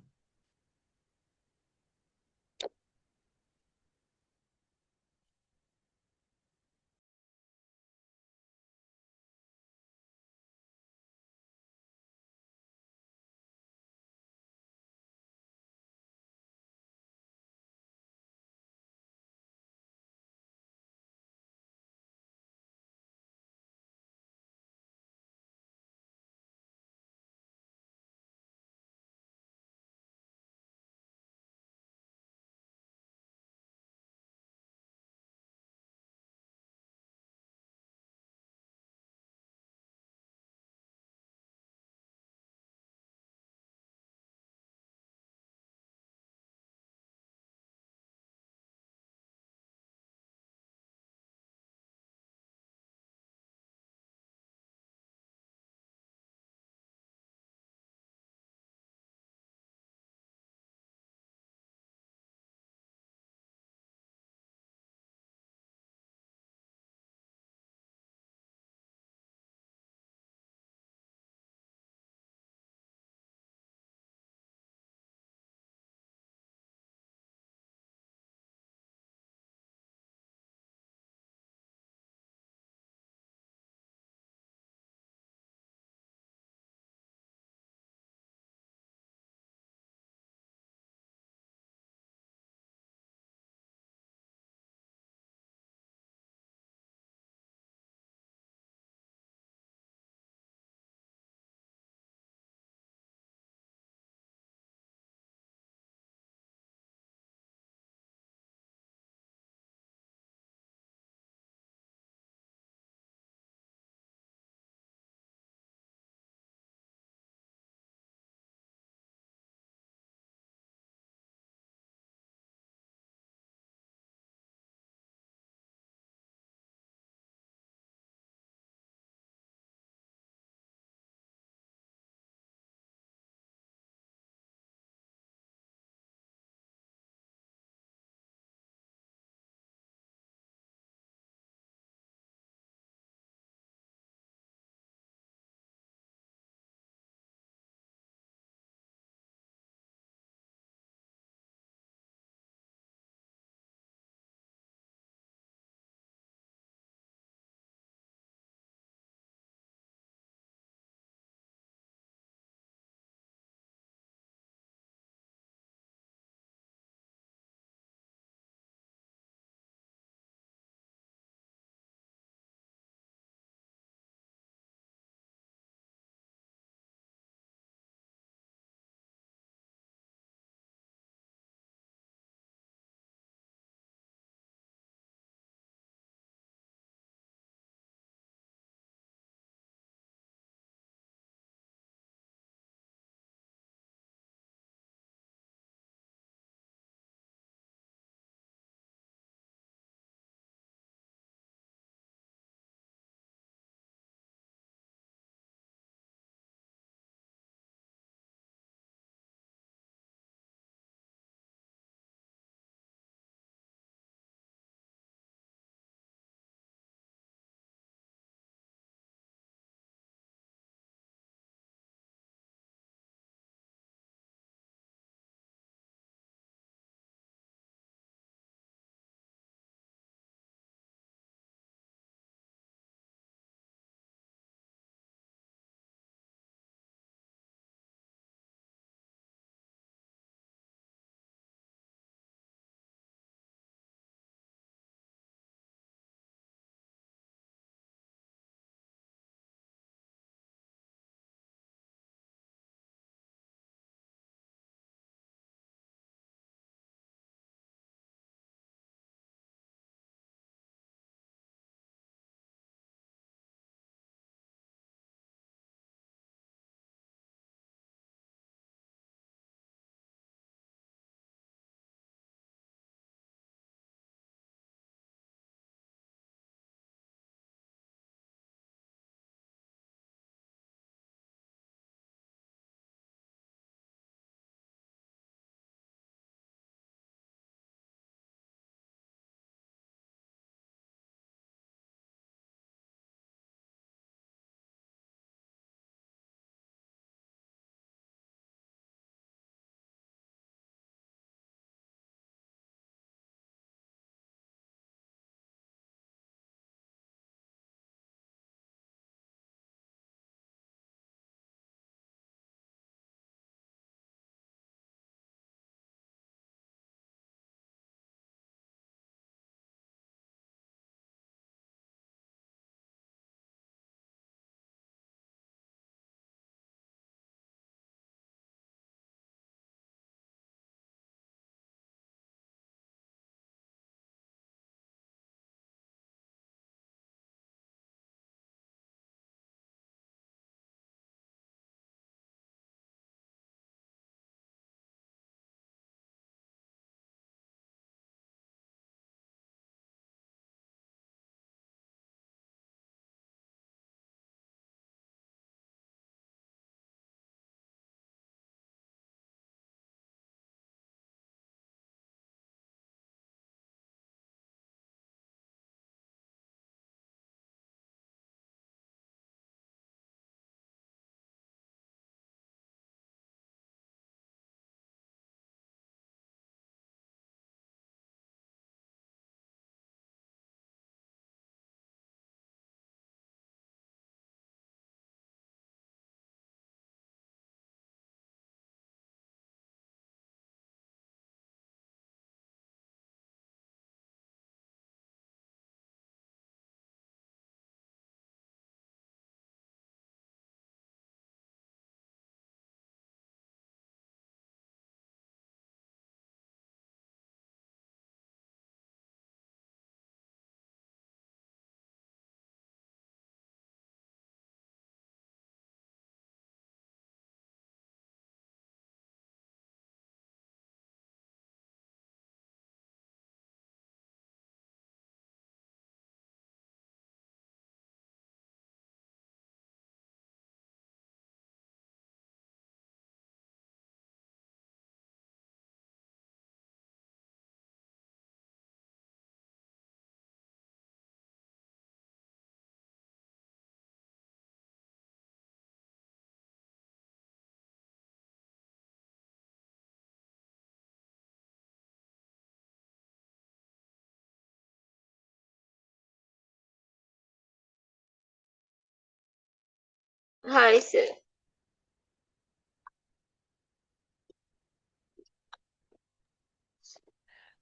Hi, sir.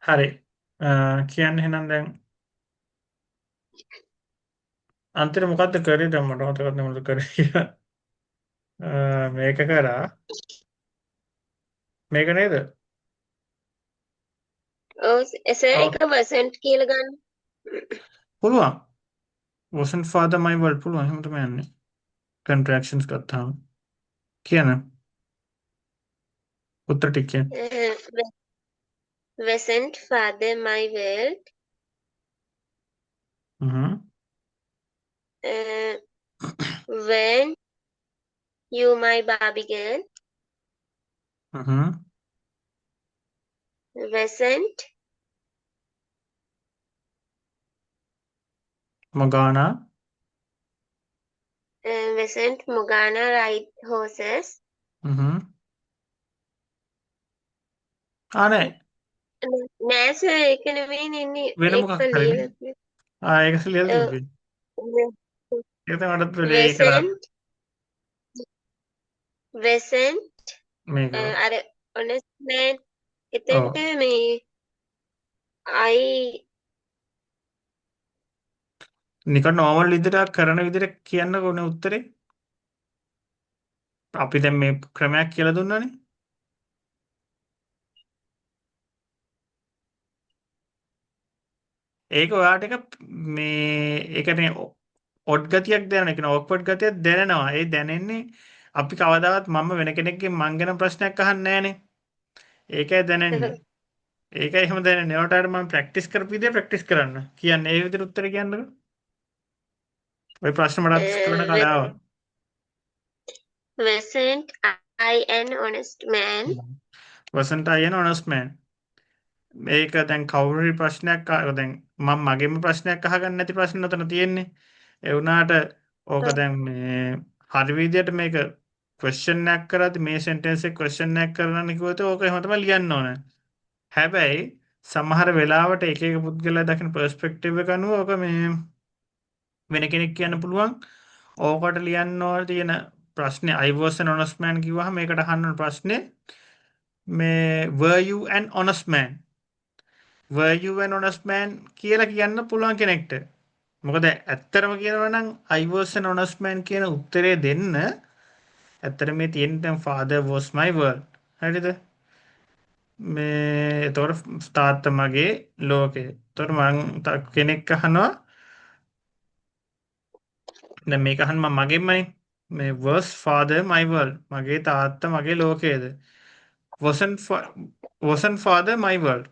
හරි. කියන්න එහෙනම් දැන් අන්තිමට මොකද්ද කරේ දැන් මට මතක නැහැ මොකද කරේ කියලා. මේක කරා. මේක නේද? ඔව් සර් ඔව්. එක වසන්ට් කියලා ගන්න. පුළුවන්. wasn't father my world පුළුවන්. එහෙම තමයි යන්නේ. contractions ගත්තාම. කියන උත්තර ටික කියන්න. Wasn't father my world? Hmm. When you my Barbie girl? Hmm. Wasn't මොගානා wasn't Morgana ride horses? හ්ම්. නෑ. නෑ සර් ඒක නෙවෙයිනේ ඉන්නේ වෙන ඒක මොකක් හරිනේ. ලියලා තියෙන්නේ. ඒක ලියලා තිබ්බේ. ඒක තමයි මටත් වෙලේ ඒක Wasn't wasn't මේක. අර honest man ඔව්. එතනට මේ I නිකන් normal විදිහට කරන විදිහට කියන්නකෝ නේ උත්තරේ. අපි දැන් මේ ක්‍රමයක් කියලා දුන්නානේ. ඒක ඔයාට එක මේ ඒකනේ ඔඩ් ගතියක් දැනෙන. ඒ කියන්නේ ඔක්වර්ඩ් ගතියක් දැනෙනවා. ඒ දැනෙන්නේ අපි කවදාවත් මම වෙන කෙනෙක්ගෙන් මං ගැන ප්‍රශ්නයක් අහන්නේ නැහනේ. ඒකයි දැනෙන්නේ. ඒකයි එහෙම දැනෙන්නේ. ඒකට මම ප්‍රැක්ටිස් කරපු විදිහ ප්‍රැක්ටිස් කරන්න. කියන්නේ ඒ විදිහට උත්තර කියන්නකෝ. ওই ප්‍රශ්න මටත් කරන කාලේ ආවා. wasn't I an honest man? wasn't I an honest man? මේක දැන් කවුරු හරි ප්‍රශ්නයක් දැන් මම මගෙම ප්‍රශ්නයක් අහගන්න නැති ප්‍රශ්න උතන තියෙන්නේ. ඒ වුණාට ඕක දැන් මේ හරි විදියට මේක ක්වෙස්චන් එකක් කරද්දි මේ සෙන්ටෙන්ස් එක ක්වෙස්චන් එකක් කරන්න කිව්වොත් ඕක එහෙම තමයි ලියන්න ඕන. හැබැයි සමහර වෙලාවට එක එක පුද්ගලයා දකින පර්ස්පෙක්ටිව් එක අනුව ඕක මේ වෙන කෙනෙක් කියන්න පුළුවන්. ඕකට ලියන්න ඕන තියෙන ප්‍රශ්නේ I was an honest man කිව්වහම මේකට අහන්න ඕන ප්‍රශ්නේ මේ were you an honest man? were you an honest man කියලා කියන්න පුළුවන් කෙනෙක්ට. මොකද ඇත්තටම කියනවා නම් I was an honest man කියන උත්තරේ දෙන්න ඇත්තට මේ තියෙන දැන් father was my world. හරිද? මේ එතකොට තාත්තා මගේ ලෝකය. එතකොට මං කෙනෙක් අහනවා දැන් මේක අහන්න මම මගෙන්මනේ. මේ was father my world. මගේ තාත්තා මගේ ලෝකයේද? wasn't father my world.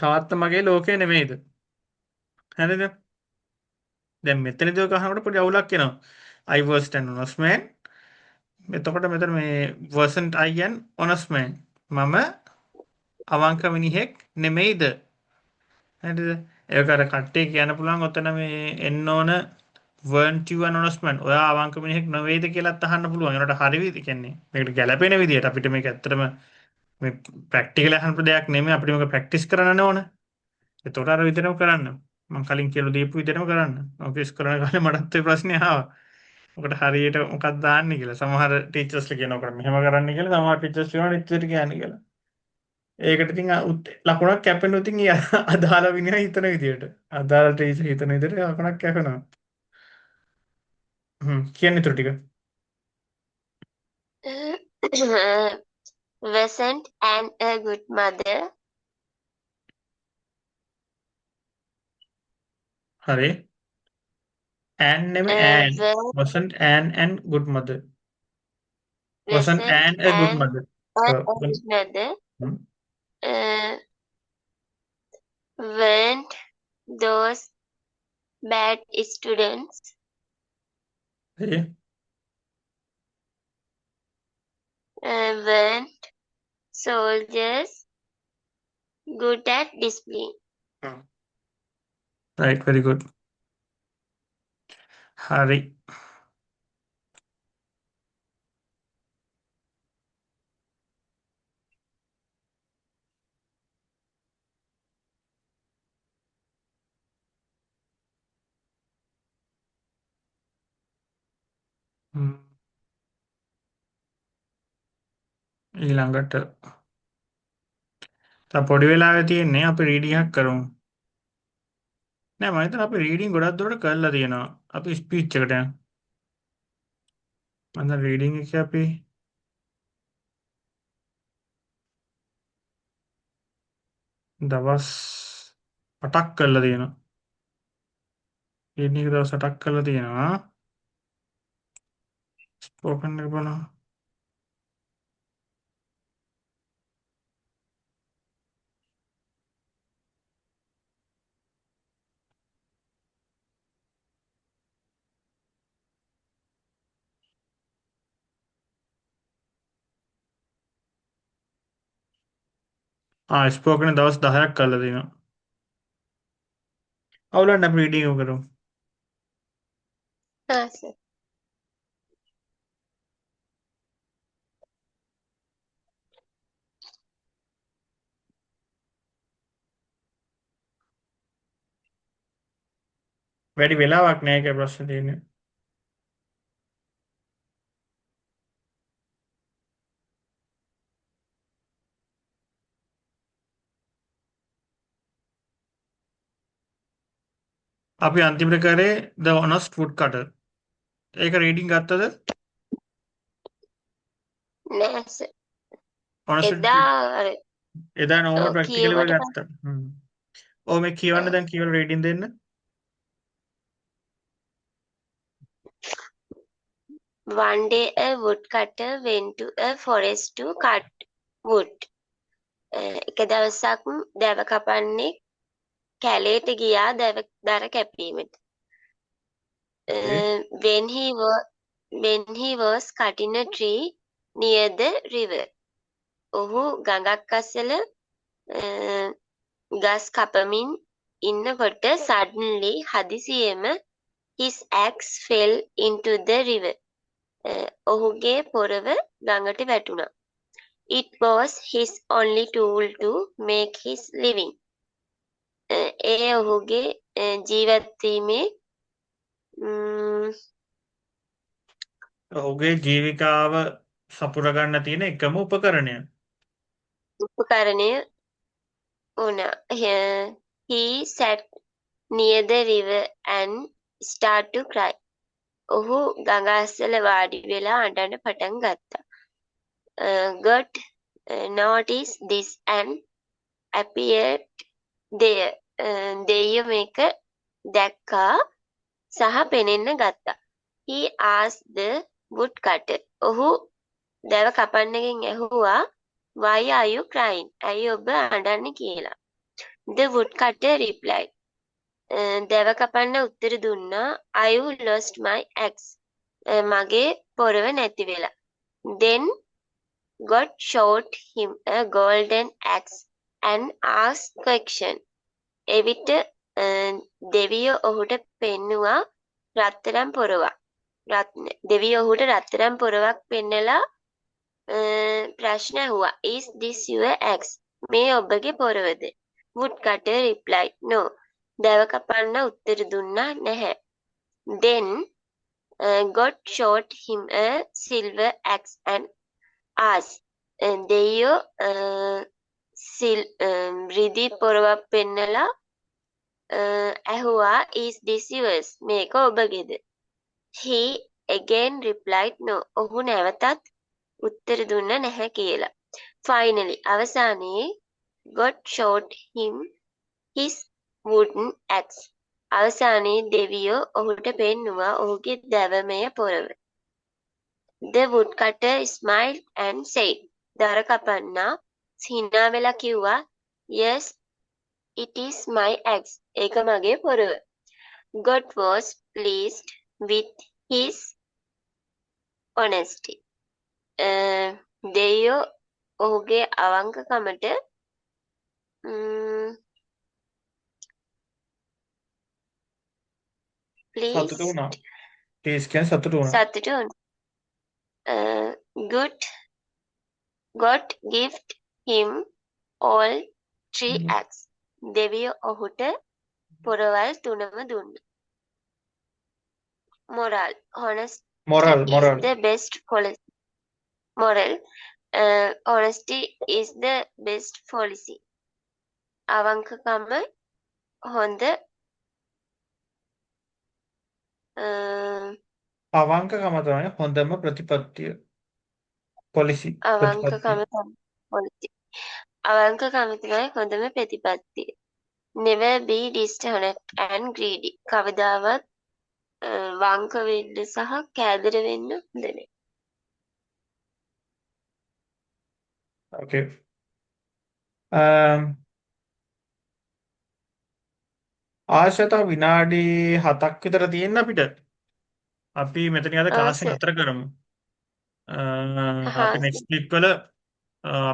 තාත්තා මගේ ලෝකය නෙමෙයිද? හරිද? දැන් මෙතනදී ඔක අහනකොට පොඩි අවුලක් එනවා. I was an honest man. එතකොට මෙතන මේ wasn't I an honest man. මම අවංක මිනිහෙක් නෙමෙයිද? හරිද? ඒක අර කට්ටිය කියන්න පුළුවන් ඔතන මේ එන්න ඕන weren't you an honest man. ඔයා අවංක මිනිහෙක් නෙවෙයිද කියලාත් අහන්න පුළුවන්. ඒකට හරි විදි කියන්නේ මේකට ගැළපෙන විදියට අපිට මේක ඇත්තටම මේ ප්‍රැක්ටිකල් අහන්න දෙයක් නෙමෙයි අපිට මේක ප්‍රැක්ටිස් කරන්න ඕන. එතකොට අර විදිහටම කරන්න. මම කලින් කියලා දීපු විදිහටම කරන්න. ඔෆිස් කරන කාලේ මටත් ඒ ප්‍රශ්නේ ආවා. ඔකට හරියට මොකක්ද දාන්නේ කියලා. සමහර ටීචර්ස්ලා කියනවා මෙහෙම කරන්න කියලා. සමහර ටීචර්ස් කියනවා ඉච්චර කියන්නේ කියලා. ඒකට ඉතින් ලකුණක් කැපෙනවා ඉතින් අදාළ විනය හිතන විදියට. අදාළ ටීචර් හිතන විදියට ලකුණක් කැපෙනවා. කියන්න ඊටු ටික. wasn't Anne a good mother? හරි. Anne නෙමෙයි Anne. wasn't Anne and good mother. wasn't wasn't Anne a good Anne mother. a good mother? Hmm. Weren't those bad students? හරි. Weren't soldiers good at discipline? right very good. හරි. හ්ම්. ඊළඟට තව පොඩි වෙලාවේ තියෙන්නේ අපි රීඩින් එකක් කරමු. නෑ මම හිතනවා අපි රීඩින් ගොඩක් දුරට කරලා තියෙනවා. අපි ස්පීච් එකට යමු. මම දැන් රීඩින් එකේ අපි දවස් 8ක් කරලා තියෙනවා. රීඩින් එක දවස් 8ක් කරලා තියෙනවා. ස්පෝකන් එක බලමු. ස්පෝකන් දවස් 10ක් කරලා තියෙනවා. අවුලක් නැහැ අපි රීඩින් එක කරමු. Ah, sir. වැඩි වෙලාවක් නෑ ඒකයි ප්‍රශ්නේ තියෙන්නේ. අපි අන්තිමට කරේ The Honest Woodcutter. ඒක රීඩින් ගත්තද? නෑ සර්. Honest එදා අර එදා නෝමල් ප්‍රැක්ටිකල් එක කියවට ගත්තා. හ්ම්. ඔව් මේ කියවන්න දැන් කියවල රීඩින් දෙන්න. one day a woodcutter went to a forest to cut wood. එක දවසක් දැව කපන්නේ කැලේට ගියා දර කැපීමට. When he was cutting a tree near the river. ඔහු ගඟක් අසල ගස් කපමින් ඉන්නකොට suddenly හදිසියෙම his axe fell into the river. ඔහුගේ පොරව ගඟට වැටුණා. It was his only tool to make his living. ඒ ඔහුගේ ජීවත් වීමේ ඔහුගේ ජීවිකාව සපුර ගන්න තියෙන එකම උපකරණය. උපකරණය වුණා. He sat near the river and started to cry. ඔහු ගඟ අසල වාඩි වෙලා අඬන්න පටන් ගත්තා. God noticed this and appeared there. දෙයියෝ මේක දැක්කා සහ පෙනෙන්න ගත්තා. He asked the woodcutter. ඔහු දැව කපන්නගෙන් ඇහුවා why are you crying? ඇයි ඔබ අඬන්නේ කියලා. The woodcutter replied. දැව කපන්න උත්තර දුන්නා I lost my axe. මගේ පොරව නැති වෙලා. Then God showed him a golden axe and asked question. එවිට දෙවියෝ ඔහුට පෙන්නුවා රත්තරන් පොරවක්. දෙවියෝ ඔහුට රත්තරන් පොරවක් පෙන්නලා ප්‍රශ්න ඇහුවා Is this your axe? මේ ඔබගේ පොරවද? Woodcutter replied no. දැව කපන්න උත්තර දුන්නා නැහැ. Then God showed him a silver axe and asked. දෙවියෝ රිදී පොරවක් පෙන්නලා ඇහුවා Is this yours? මේක ඔබගේද? He again replied no. ඔහු නැවතත් උත්තර දුන්න නැහැ කියලා. Finally අවසානයේ God showed him his wooden axe. අවසානයේ දෙවියෝ ඔහුට පෙන්නුවා ඔහුගේ දැවමය පොරව. The woodcutter smiled and said. දර කපන්නා හිනා වෙලා කිව්වා Yes, it is my axe. ඒක මගේ පොරව. God was pleased with his honesty. දෙවියෝ ඔහුගේ අවංකකමට සතුටු වුණා. ප්ලීස් කියන්නේ සතුටු වුණා. සතුටු වුණා. God gift him all three acts. දෙවියෝ ඔහුට පොරවල් තුනම දුන්නා. Moral. moral is moral the best policy. Moral. Honesty is the best policy. අවංකකම හොඳ අවංකකම තමයි හොඳම ප්‍රතිපත්තිය පොලිසි ප්‍රතිපත්තිය. අවංකකම තමයි policy. අවංකකම තමයි හොඳම ප්‍රතිපත්තිය. Never be dishonest and greedy. කවදාවත් වංක වෙන්න සහ කෑදර වෙන්න හොඳ නැහැ. Okay. ආශ්‍රත විනාඩි 7ක් විතර තියෙන අපිට. අපි මෙතනින් අද ක්ලාස් එක සර්. නතර කරමු. හා අපි සර්. next week වල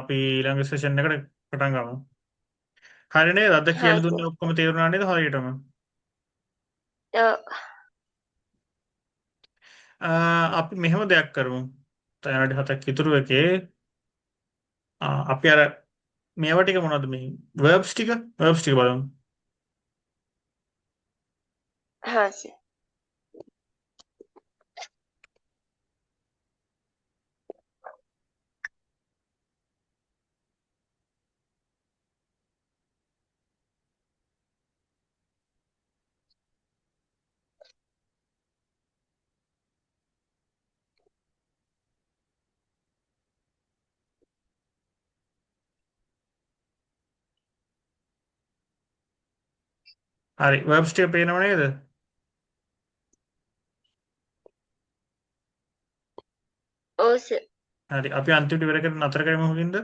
අපි ඊළඟ සෙෂන් එකට පටන් ගමු. හරි නේද? අද හා කියලා සර්. දුන්නේ ඔක්කොම තේරුණා නේද හරියටම? ඔව්. අපි මෙහෙම දෙයක් කරමු. දැන් විනාඩි 7ක් ඉතුරු එකේ අපි අර මේවා ටික මොනවද මේ verbs ටික බලමු. හා සර්. හරි verbs ටික පේනව නේද? ඔව් සර්. හරි අපි අන්තිමට ඉවර කරගෙන නතර කරමු මොකකින්ද?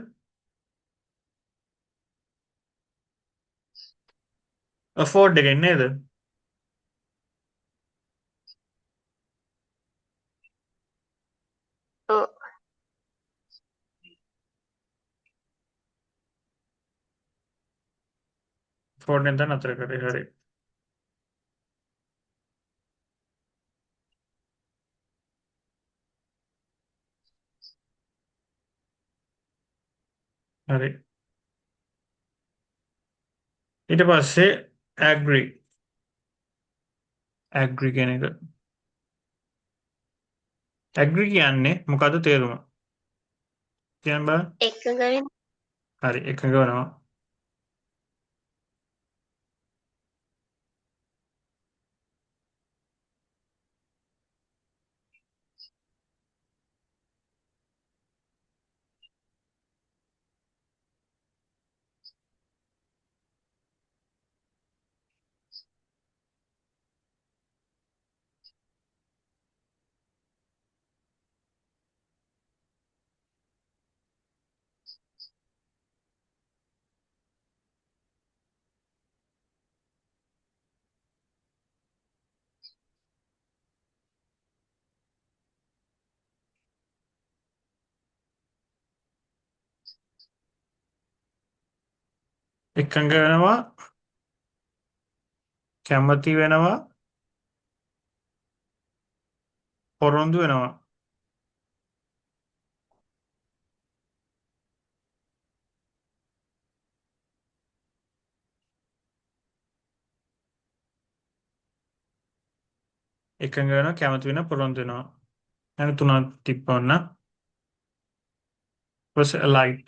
afford එකෙන් නේද? ඔව්. afford එකෙන් තමයි නතර කරේ. හරි. හරි. ඊට පස්සේ agree කියන එක. agree කියන්නේ මොකද්ද තේරුම? කියන්න බෑ. එකඟ වෙන්න. හරි එකඟ වෙනවා. එකඟ වෙනවා කැමති වෙනවා පොරොන්දු වෙනවා. එකඟ වෙනවා කැමති වෙනවා පොරොන්දු වෙනවා. යන තුනක් තිබ්බොන්න. was alight.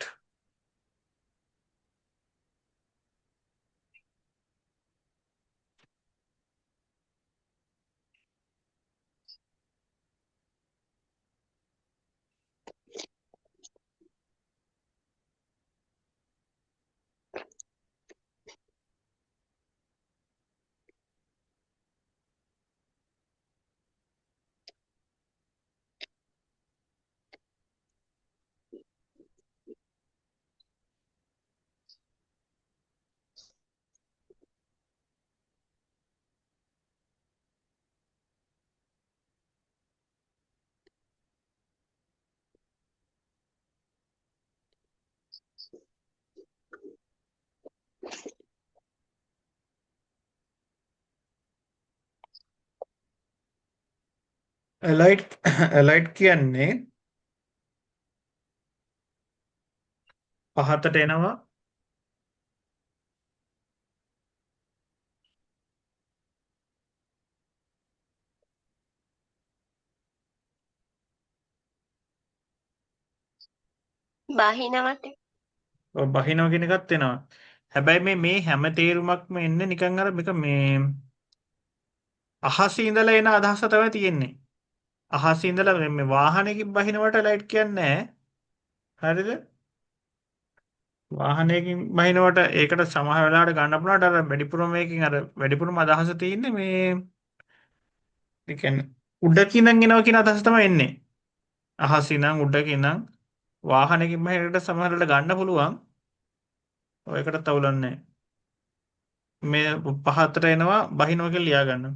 alight කියන්නේ පහතට එනවා බහිනවට. ඔය බහිනවා කියන එකත් එනවා. හැබැයි මේ හැම තේරුමක්ම එන්නේ නිකන් අර මේක මේ අහසේ ඉඳලා එන අදහස තමයි තියෙන්නේ. අහසේ ඉඳලා මේ වාහනයකින් බහිනවට ලයිට් කියන්නේ නැහැ. හරිද? වාහනයකින් බහිනවට ඒකට සමහර වෙලාවට ගන්න පුළුවන් අර වැඩිපුරම මේකෙන් අර වැඩිපුරම අදහස තියෙන්නේ මේ ඒ කියන්නේ උඩකින් එනවා කියන අදහස තමයි එන්නේ. අහසින් නම් උඩකින් නම් වාහනයකින් බහිනකට සමහර වෙලාවට ගන්න පුළුවන්. ඔයකට තවුලන්නේ මේ පහතට එනවා බහිනවා කියලා ලියා ගන්න.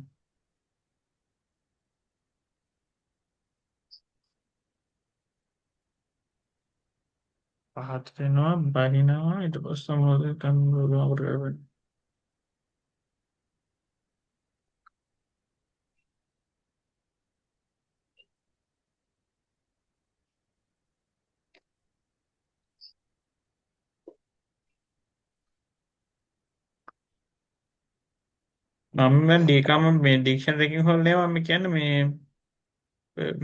පහතට එනවා බහිනවා ඊට පස්සේ මොකද කරන්නේ? මම දැන් ඩීකම මේ ඩික්ෂනරි එකකින් හොල්නේ මම කියන්නේ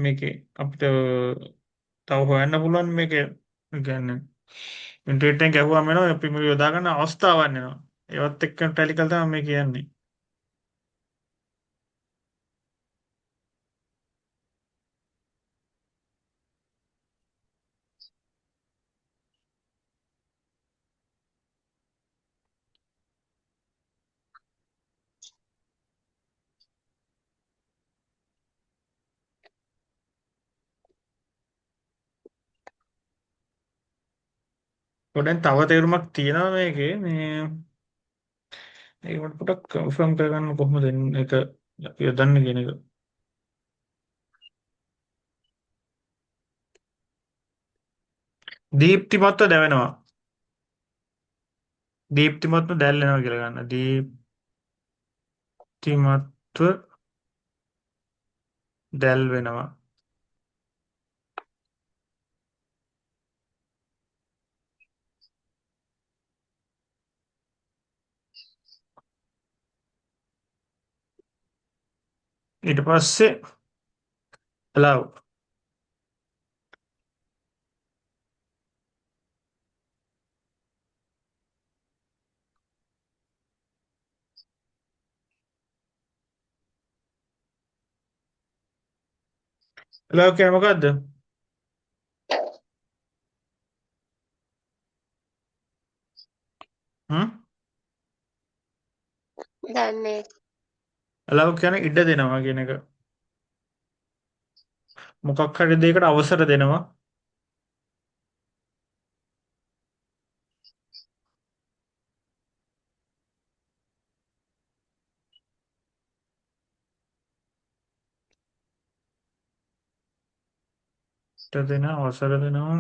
මේකේ අපිට තව හොයන්න පුළුවන් මේකේ කියන්නේ ඉන්ටර්නෙට් එකෙන් ගැහුවාම එනවා අපි මේක යොදා ගන්න අවස්ථාවක් එනවා. ඒවත් එක්ක ටැලි කරලා තමයි මේ කියන්නේ. පොඩෙන් තව තේරුමක් තියෙනවා මේකේ මේ ඒකට පොඩක් කන්ෆර්ම් කරගන්න කොහොමද ඒක අපි යොදන්නේ කියන එක. දීප්තිමත්ව දැවෙනවා. දීප්තිමත්ව දැල්වෙනවා කියලා ගන්න. දීප්තිමත්ව දැල්වෙනවා. ඊට පස්සේ allow allow කියන්නේ මොකද්ද? හ්ම් දන්නේ allow කියන්නේ ඉඩ දෙනවා කියන එක. මොකක් හරි දෙයකට අවසර දෙනවා. ඉඩ දෙනවා අවසර දෙනවා.